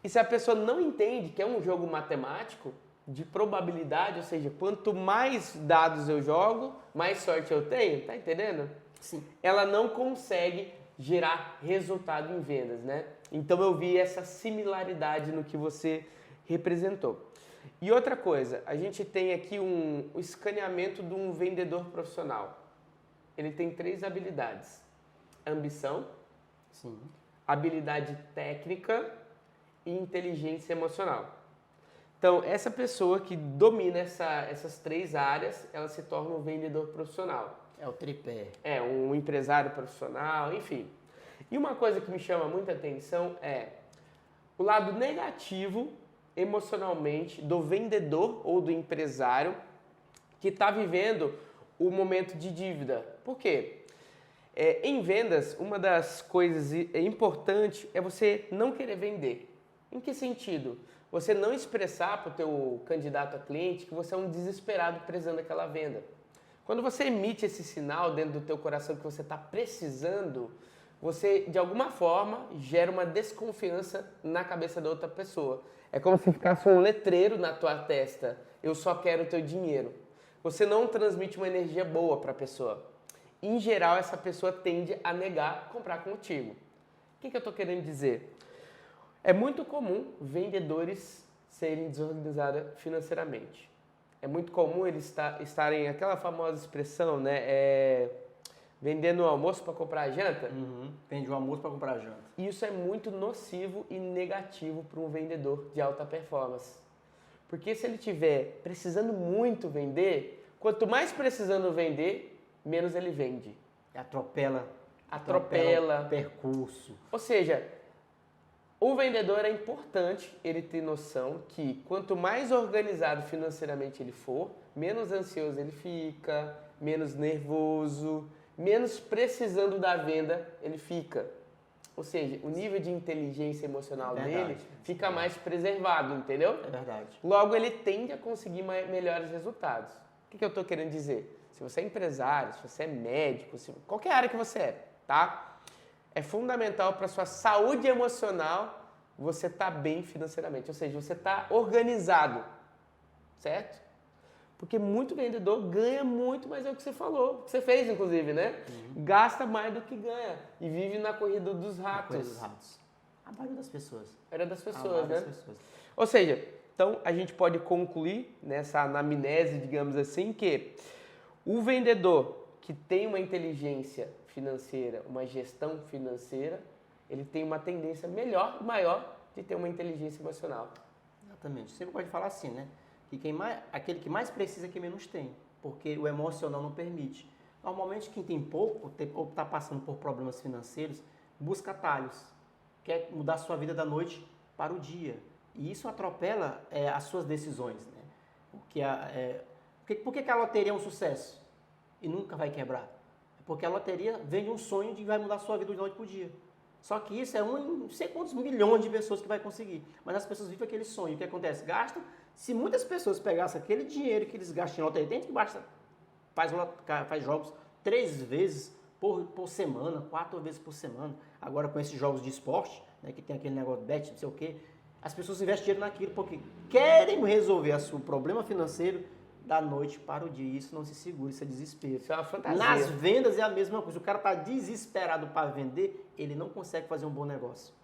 E se a pessoa não entende que é um jogo matemático de probabilidade, ou seja, quanto mais dados eu jogo, mais sorte eu tenho, tá entendendo? Sim. Ela não consegue gerar resultado em vendas, né? Então eu vi essa similaridade no que você representou. E outra coisa, a gente tem aqui o escaneamento de um vendedor profissional. Ele tem 3 habilidades: ambição, Sim. habilidade técnica e inteligência emocional. Então, essa pessoa que domina essas 3 áreas, ela se torna um vendedor profissional. É o tripé. É, um empresário profissional, enfim. E uma coisa que me chama muita atenção é o lado negativo, emocionalmente, do vendedor ou do empresário que está vivendo o momento de dívida. Por quê? Em vendas, uma das coisas importantes é você não querer vender. Em que sentido? Você não expressar para o teu candidato a cliente que você é um desesperado precisando daquela venda. Quando você emite esse sinal dentro do teu coração que você está precisando, você, de alguma forma, gera uma desconfiança na cabeça da outra pessoa. É como se ficasse um letreiro na tua testa. Eu só quero o teu dinheiro. Você não transmite uma energia boa para a pessoa. Em geral, essa pessoa tende a negar comprar contigo. O que eu estou querendo dizer? É muito comum vendedores serem desorganizados financeiramente. É muito comum eles estarem, aquela famosa expressão, né? Vendendo o almoço para comprar a janta. Vende o almoço para comprar a janta. Isso é muito nocivo e negativo para um vendedor de alta performance. Porque se ele estiver precisando muito vender, quanto mais precisando vender, menos ele vende. Atropela Atropela o percurso. Ou seja, o vendedor é importante ele ter noção que quanto mais organizado financeiramente ele for, menos ansioso ele fica, menos nervoso, menos precisando da venda ele fica. Ou seja, o nível de inteligência emocional dele fica mais preservado, entendeu? É verdade. Logo, ele tende a conseguir melhores resultados. O que eu estou querendo dizer? Se você é empresário, se você é médico, qualquer área que você é, tá? É fundamental para a sua saúde emocional você estar bem financeiramente. Ou seja, você está organizado, certo? Porque muito vendedor ganha muito, mas é o que você falou, o que você fez, inclusive, né? Gasta mais do que ganha e vive na corrida dos ratos. A maioria das pessoas. Era das pessoas, né? Das pessoas. Ou seja, então a gente pode concluir nessa anamnese, digamos assim, que o vendedor que tem uma inteligência financeira, uma gestão financeira, ele tem uma tendência maior de ter uma inteligência emocional. Exatamente. Sempre pode falar assim, né? Que aquele que mais precisa é quem menos tem, porque o emocional não permite. Normalmente quem tem pouco ou está passando por problemas financeiros, busca atalhos, quer mudar a sua vida da noite para o dia. E isso atropela as suas decisões, né? Por que a loteria é um sucesso e nunca vai quebrar? Porque a loteria vende um sonho de que vai mudar a sua vida de noite para o dia. Só que isso é não sei quantos milhões de pessoas que vai conseguir. Mas as pessoas vivem aquele sonho. O que acontece? Gastam. Se muitas pessoas pegassem aquele dinheiro que eles gastam em loteria, tem gente que faz jogos 3 vezes por semana, 4 vezes por semana. Agora com esses jogos de esporte, né, que tem aquele negócio de bet, não sei o quê, as pessoas investem dinheiro naquilo porque querem resolver o seu problema financeiro da noite para o dia. Isso não se segura, isso é desespero. Isso é uma fantasia. Nas vendas é a mesma coisa. O cara está desesperado para vender, ele não consegue fazer um bom negócio.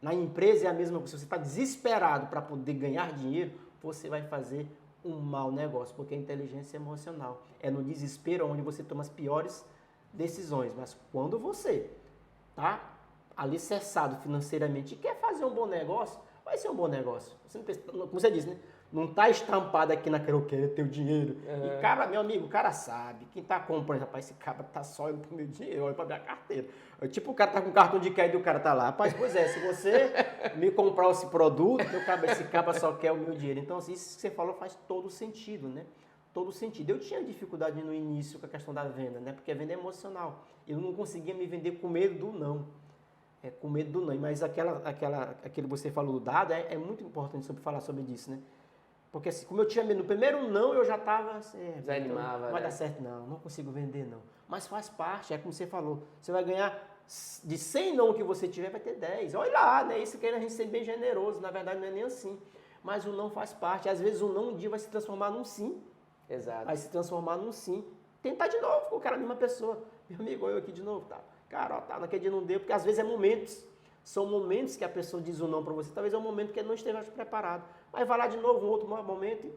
Na empresa é a mesma coisa. Se você está desesperado para poder ganhar dinheiro, você vai fazer um mau negócio, porque a inteligência emocional é no desespero onde você toma as piores decisões. Mas quando você está alicerçado financeiramente e quer fazer um bom negócio, vai ser um bom negócio. Você não pensa, como você disse, né? Não está estampado aqui naquela, eu quero ter o dinheiro. E cara, meu amigo, o cara sabe. Quem está comprando, rapaz, esse cara tá só olhando pro meu dinheiro, olha pra minha carteira. Tipo, o cara tá com cartão de crédito e o cara tá lá. Rapaz, pois é, se você me comprar esse produto, esse cara só quer o meu dinheiro. Então, assim, isso que você falou faz todo sentido, né? Todo sentido. Eu tinha dificuldade no início com a questão da venda, né? Porque a venda é emocional. Eu não conseguia me vender com medo do não. Com medo do não. Mas aquele que você falou do dado, é muito importante sobre falar sobre isso, né? Porque assim, como eu tinha medo, no primeiro não eu já estava assim, desanimava, então, não vai dar certo não consigo vender não. Mas faz parte, é como você falou, você vai ganhar de 100 não que você tiver, vai ter 10. Olha lá, né? Isso que a gente ser bem generoso, na verdade não é nem assim. Mas o não faz parte, às vezes o não um dia vai se transformar num sim. Exato. Vai se transformar num sim. Tentar de novo com o cara, a mesma pessoa. Meu amigo, eu aqui de novo, tá? Cara, ó, tá, naquele dia não deu, porque às vezes é momentos. São momentos que a pessoa diz o não para você, talvez é um momento que ele não esteja preparado. Mas vai lá de novo, um outro momento, e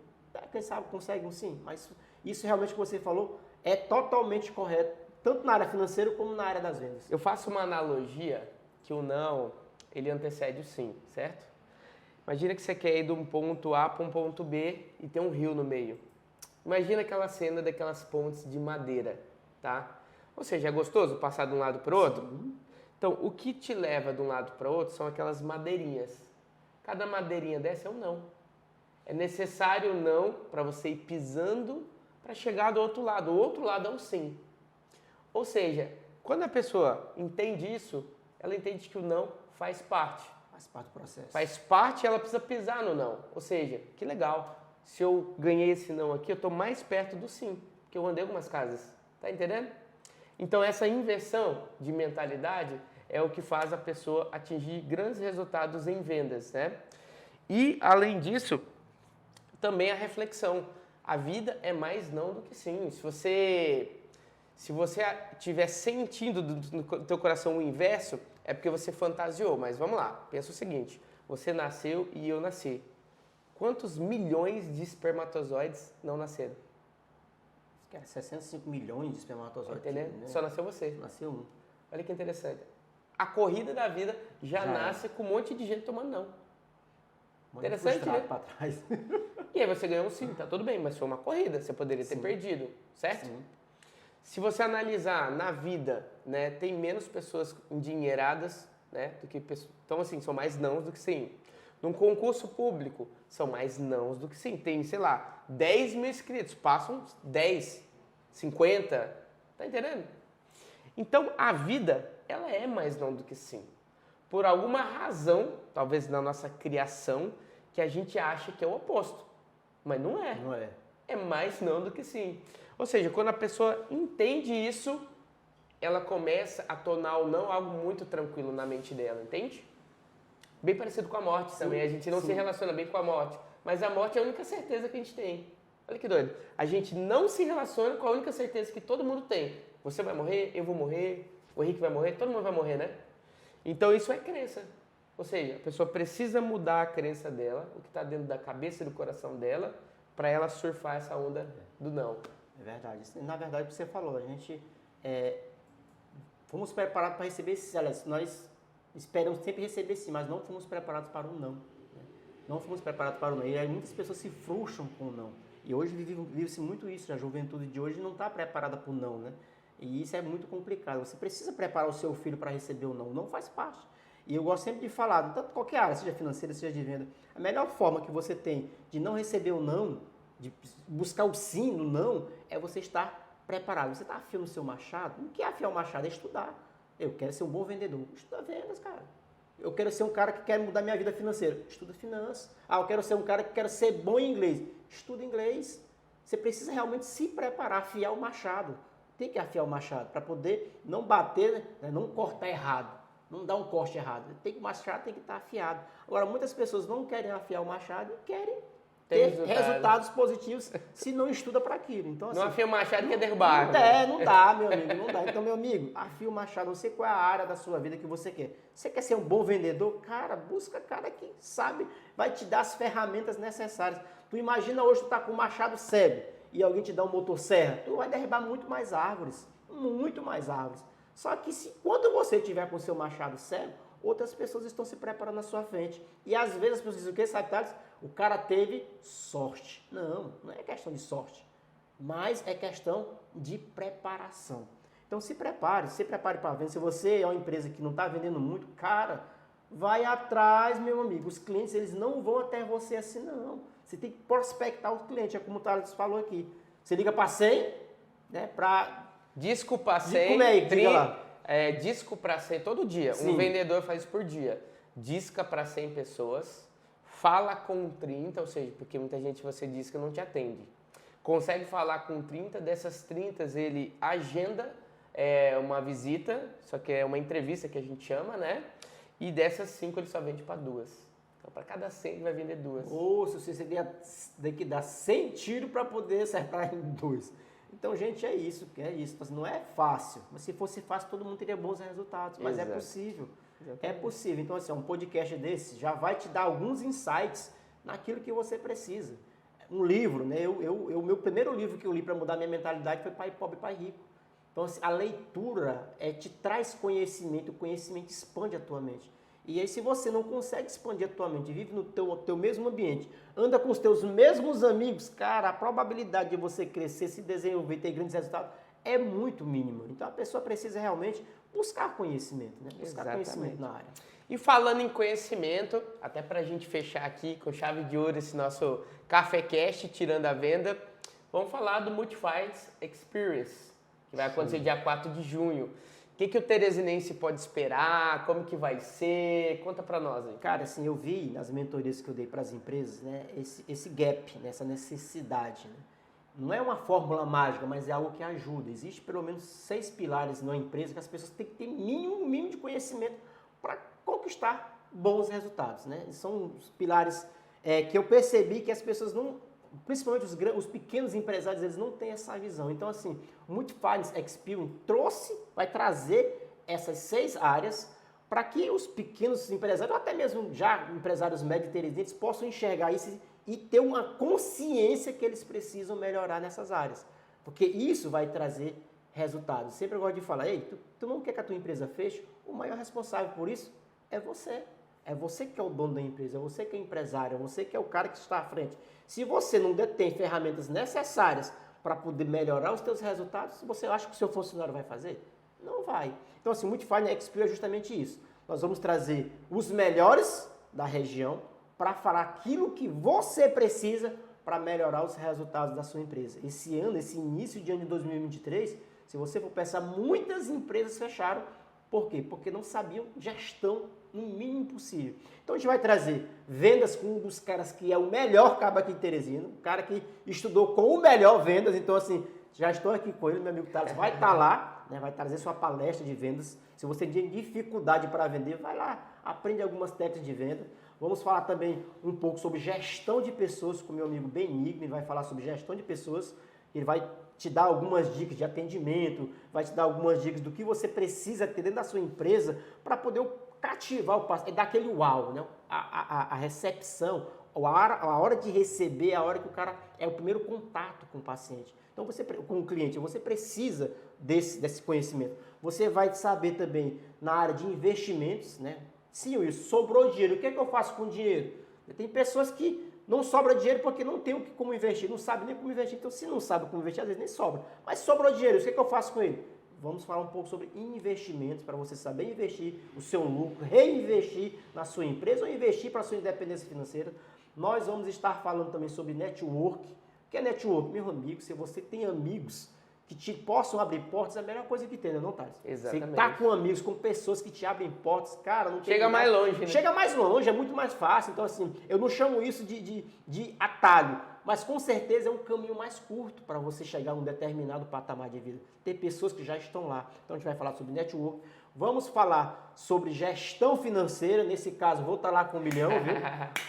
quem sabe consegue um sim. Mas isso realmente que você falou é totalmente correto, tanto na área financeira como na área das vendas. Eu faço uma analogia que o não, ele antecede o sim, certo? Imagina que você quer ir de um ponto A para um ponto B e tem um rio no meio. Imagina aquela cena daquelas pontes de madeira, tá? Ou seja, é gostoso passar de um lado para o outro? Sim. Então, o que te leva de um lado para o outro são aquelas madeirinhas. Cada madeirinha dessa é um não. É necessário o não para você ir pisando para chegar do outro lado. O outro lado é o sim. Ou seja, quando a pessoa entende isso, ela entende que o não faz parte. Faz parte do processo. Faz parte e ela precisa pisar no não. Ou seja, que legal. Se eu ganhei esse não aqui, eu estou mais perto do sim. Porque eu andei algumas casas. Tá entendendo? Então essa inversão de mentalidade é o que faz a pessoa atingir grandes resultados em vendas, né? E além disso, também a reflexão. A vida é mais não do que sim. Se você estiver sentindo no teu coração o inverso, é porque você fantasiou. Mas vamos lá, pensa o seguinte, você nasceu e eu nasci. Quantos milhões de espermatozoides não nasceram? 65 milhões de espermatozoides. Entendeu? Né? Só nasceu você. Nasceu um. Olha que interessante. A corrida da vida já nasce com um monte de gente tomando não. Interessante, né? Pra trás. E aí você ganhou um sim, tá tudo bem, mas foi uma corrida, você poderia ter perdido, certo? Sim. Se você analisar na vida, né, tem menos pessoas endinheiradas, né, do que pessoas. Então, assim, são mais nãos do que sim. Num concurso público, são mais nãos do que sim. Tem, sei lá, 10 mil inscritos, passam 10, 50, tá entendendo? Então, a vida, ela é mais não do que sim. Por alguma razão, talvez na nossa criação, que a gente acha que é o oposto. Mas não é. Não é. É mais não do que sim. Ou seja, quando a pessoa entende isso, ela começa a tornar o não algo muito tranquilo na mente dela, entende? Bem parecido com a morte também. A gente não se relaciona bem com a morte. Mas a morte é a única certeza que a gente tem. Olha que doido. A gente não se relaciona com a única certeza que todo mundo tem. Você vai morrer, eu vou morrer, o Henrique vai morrer, todo mundo vai morrer, né? Então isso é crença. Ou seja, a pessoa precisa mudar a crença dela, o que está dentro da cabeça e do coração dela, para ela surfar essa onda do não. É verdade. Na verdade, o que você falou, a gente fomos preparados para receber sim. Nós esperamos sempre receber sim, mas não fomos preparados para o não. Né? Não fomos preparados para o não. E aí muitas pessoas se frustram com o não. E hoje vive-se muito isso. A juventude de hoje não está preparada para o não, né? E isso é muito complicado. Você precisa preparar o seu filho para receber o não. O não faz parte. E eu gosto sempre de falar, tanto qualquer área, seja financeira, seja de venda, a melhor forma que você tem de não receber o não, de buscar o sim no não, é você estar preparado. Você está afiando o seu machado? O que é afiar o machado? É estudar. Eu quero ser um bom vendedor. Estuda vendas, cara. Eu quero ser um cara que quer mudar minha vida financeira. Estuda finanças. Ah, eu quero ser um cara que quer ser bom em inglês. Estuda inglês. Você precisa realmente se preparar, afiar o machado. Tem que afiar o machado para poder não bater, né, não cortar errado. Não dar um corte errado. O machado tem que estar afiado. Agora, muitas pessoas não querem afiar o machado e querem ter resultados positivos se não estuda para aquilo. Então, assim, não afia o machado que é derrubar. Não dá, meu amigo, não dá. Então, meu amigo, afia o machado. Não sei qual é a área da sua vida que você quer. Você quer ser um bom vendedor? Cara, busca cara que sabe, vai te dar as ferramentas necessárias. Tu imagina hoje tu tá com o machado cego e alguém te dá um motosserra, tu vai derrubar muito mais árvores. Muito mais árvores. Só que quando você tiver com o seu machado cego, outras pessoas estão se preparando na sua frente. E às vezes as pessoas dizem o quê, sabe, Thales? O cara teve sorte. Não, não é questão de sorte. Mas é questão de preparação. Então se prepare para vender. Se você é uma empresa que não está vendendo muito, cara, vai atrás, meu amigo. Os clientes, eles não vão até você assim, não. Você tem que prospectar o cliente, é como o Thales falou aqui. Você liga para 100, né, para... Disco para 100, como é, diga lá. Disco para 100 todo dia. Sim. Um vendedor faz isso por dia. Disca para 100 pessoas, fala com 30, ou seja, porque muita gente você diz que não te atende. Consegue falar com 30, dessas 30 ele agenda uma visita, só que é uma entrevista que a gente chama, né? E dessas 5 ele só vende para 2. Então, para cada 100 ele vai vender 2. Ou se você tem que dar 100 tiros para poder acertar em 2. Então, gente, é isso. Não é fácil. Mas se fosse fácil, todo mundo teria bons resultados. Mas Exato. É possível. Exatamente. É possível. Então, assim, um podcast desse já vai te dar alguns insights naquilo que você precisa. Um livro, né? O meu primeiro livro que eu li para mudar minha mentalidade foi Pai Pobre, Pai Rico. Então, assim, a leitura te traz conhecimento, o conhecimento expande a tua mente. E aí, se você não consegue expandir a tua mente, vive no teu mesmo ambiente, anda com os teus mesmos amigos, cara, a probabilidade de você crescer, se desenvolver, ter grandes resultados é muito mínima. Então, a pessoa precisa realmente buscar conhecimento, né? Buscar conhecimento na área. E falando em conhecimento, até para a gente fechar aqui com chave de ouro esse nosso CaféCast, tirando a venda, vamos falar do Multifinance Experience, que vai acontecer dia 4 de junho. O que o teresinense pode esperar? Como que vai ser? Conta para nós aí. Cara, assim, eu vi nas mentorias que eu dei para as empresas, né, esse gap, né, essa necessidade, né? Não é uma fórmula mágica, mas é algo que ajuda. Existe pelo menos 6 pilares na empresa que as pessoas têm que ter mínimo de conhecimento para conquistar bons resultados, né? São os pilares que eu percebi que as pessoas não, principalmente os pequenos empresários, eles não têm essa visão. Então, assim, o Multifinance Experience vai trazer essas 6 áreas para que os pequenos empresários, ou até mesmo já empresários médios e inteligentes, possam enxergar isso e ter uma consciência que eles precisam melhorar nessas áreas. Porque isso vai trazer resultados. Sempre eu gosto de falar, ei, tu não quer que a tua empresa feche? O maior responsável por isso é você. É você que é o dono da empresa, é você que é o empresário, é você que é o cara que está à frente. Se você não detém ferramentas necessárias para poder melhorar os seus resultados, você acha que o seu funcionário vai fazer? Não vai. Então, assim, o Multifinance Experience é justamente isso. Nós vamos trazer os melhores da região para falar aquilo que você precisa para melhorar os resultados da sua empresa. Esse ano, esse início de ano de 2023, se você for pensar, muitas empresas fecharam. Por quê? Porque não sabiam gestão no mínimo possível. Então a gente vai trazer vendas com um dos caras que é o melhor cabo aqui em Teresina, um cara que estudou com o melhor vendas, então assim, já estou aqui com ele, meu amigo Thales vai estar lá, né, vai trazer sua palestra de vendas. Se você tem dificuldade para vender, vai lá, aprende algumas técnicas de venda. Vamos falar também um pouco sobre gestão de pessoas com meu amigo Benigno, ele vai falar sobre gestão de pessoas, ele vai te dar algumas dicas de atendimento, vai te dar algumas dicas do que você precisa ter dentro da sua empresa para poder cativar o paciente, é daquele uau, né? A recepção, a hora de receber, a hora que o cara é o primeiro contato com o paciente. Então, com o cliente, você precisa desse conhecimento. Você vai saber também na área de investimentos, né? Sim, isso sobrou dinheiro. O que é que eu faço com o dinheiro? Tem pessoas que não sobra dinheiro porque não tem como investir, não sabe nem como investir. Então, se não sabe como investir, às vezes nem sobra. Mas sobrou dinheiro, o que é que eu faço com ele? Vamos falar um pouco sobre investimentos, para você saber investir o seu lucro, reinvestir na sua empresa ou investir para a sua independência financeira. Nós vamos estar falando também sobre network. O que é network? Meu amigo, se você tem amigos que te possam abrir portas, é a melhor coisa que tem, não, Thales? Exatamente. Você tá com amigos, com pessoas que te abrem portas, cara, não tem Chega mais longe, né? Chega mais longe, é muito mais fácil. Então, assim, eu não chamo isso de atalho, mas com certeza é um caminho mais curto para você chegar a um determinado patamar de vida. Ter pessoas que já estão lá. Então, a gente vai falar sobre network. Vamos falar sobre gestão financeira. Nesse caso, vou estar lá com 1 milhão, viu?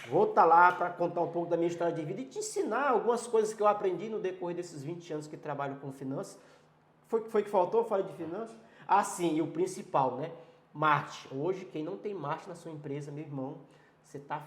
Vou estar lá para contar um pouco da minha história de vida e te ensinar algumas coisas que eu aprendi no decorrer desses 20 anos que trabalho com finanças. Foi que faltou? Eu falei de finanças? Ah, sim, e o principal, né? Marketing. Hoje, quem não tem marketing na sua empresa, meu irmão, você está,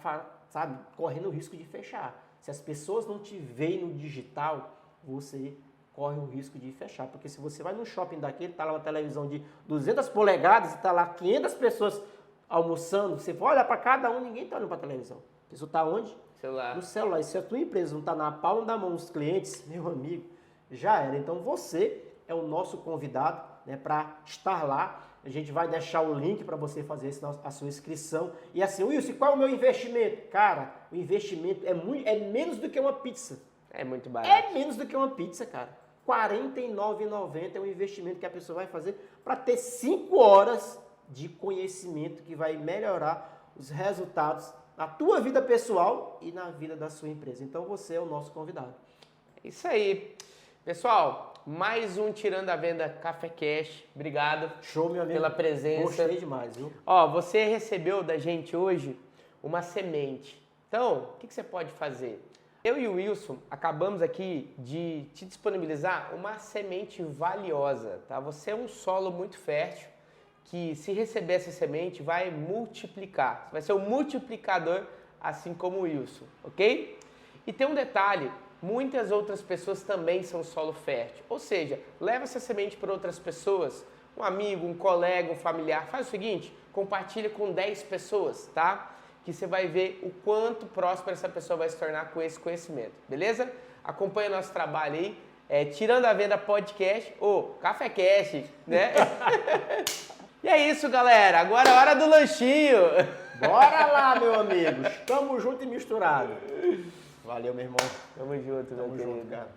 sabe, correndo o risco de fechar. Se as pessoas não te veem no digital, você corre o risco de fechar. Porque se você vai num shopping daquele, tá lá uma televisão de 200 polegadas e tá lá 500 pessoas almoçando, você vai olhar para cada um, ninguém tá olhando para a televisão. A pessoa tá onde? Celular. No celular. E se a tua empresa não tá na palma da mão dos clientes, meu amigo, já era. Então você é o nosso convidado, né, para estar lá. A gente vai deixar o link para você fazer a sua inscrição. E assim, Wilson, qual é o meu investimento? Cara, o investimento é menos do que uma pizza. É muito barato. É menos do que uma pizza, cara. R$ 49,90 é um investimento que a pessoa vai fazer para ter 5 horas de conhecimento que vai melhorar os resultados na tua vida pessoal e na vida da sua empresa. Então você é o nosso convidado. É isso aí. Pessoal, mais um Tirando a Venda Café Cash. Obrigado. Show, meu amigo. Pela presença. Gostei demais, viu? Ó, você recebeu da gente hoje uma semente. Então, o que você pode fazer? Eu e o Wilson acabamos aqui de te disponibilizar uma semente valiosa, tá? Você é um solo muito fértil que, se receber essa semente, vai multiplicar. Você vai ser um multiplicador, assim como o Wilson, ok? E tem um detalhe, muitas outras pessoas também são solo fértil. Ou seja, leva essa semente para outras pessoas, um amigo, um colega, um familiar. Faz o seguinte, compartilha com 10 pessoas, tá? Que você vai ver o quanto próspera essa pessoa vai se tornar com esse conhecimento, beleza? Acompanha nosso trabalho aí, Tirando a Venda Podcast ou Café Cash, né? E é isso, galera. Agora é hora do lanchinho. Bora lá, meu amigo. Tamo junto e misturado. Valeu, meu irmão. Tamo junto, meu Tamo querido. junto, cara.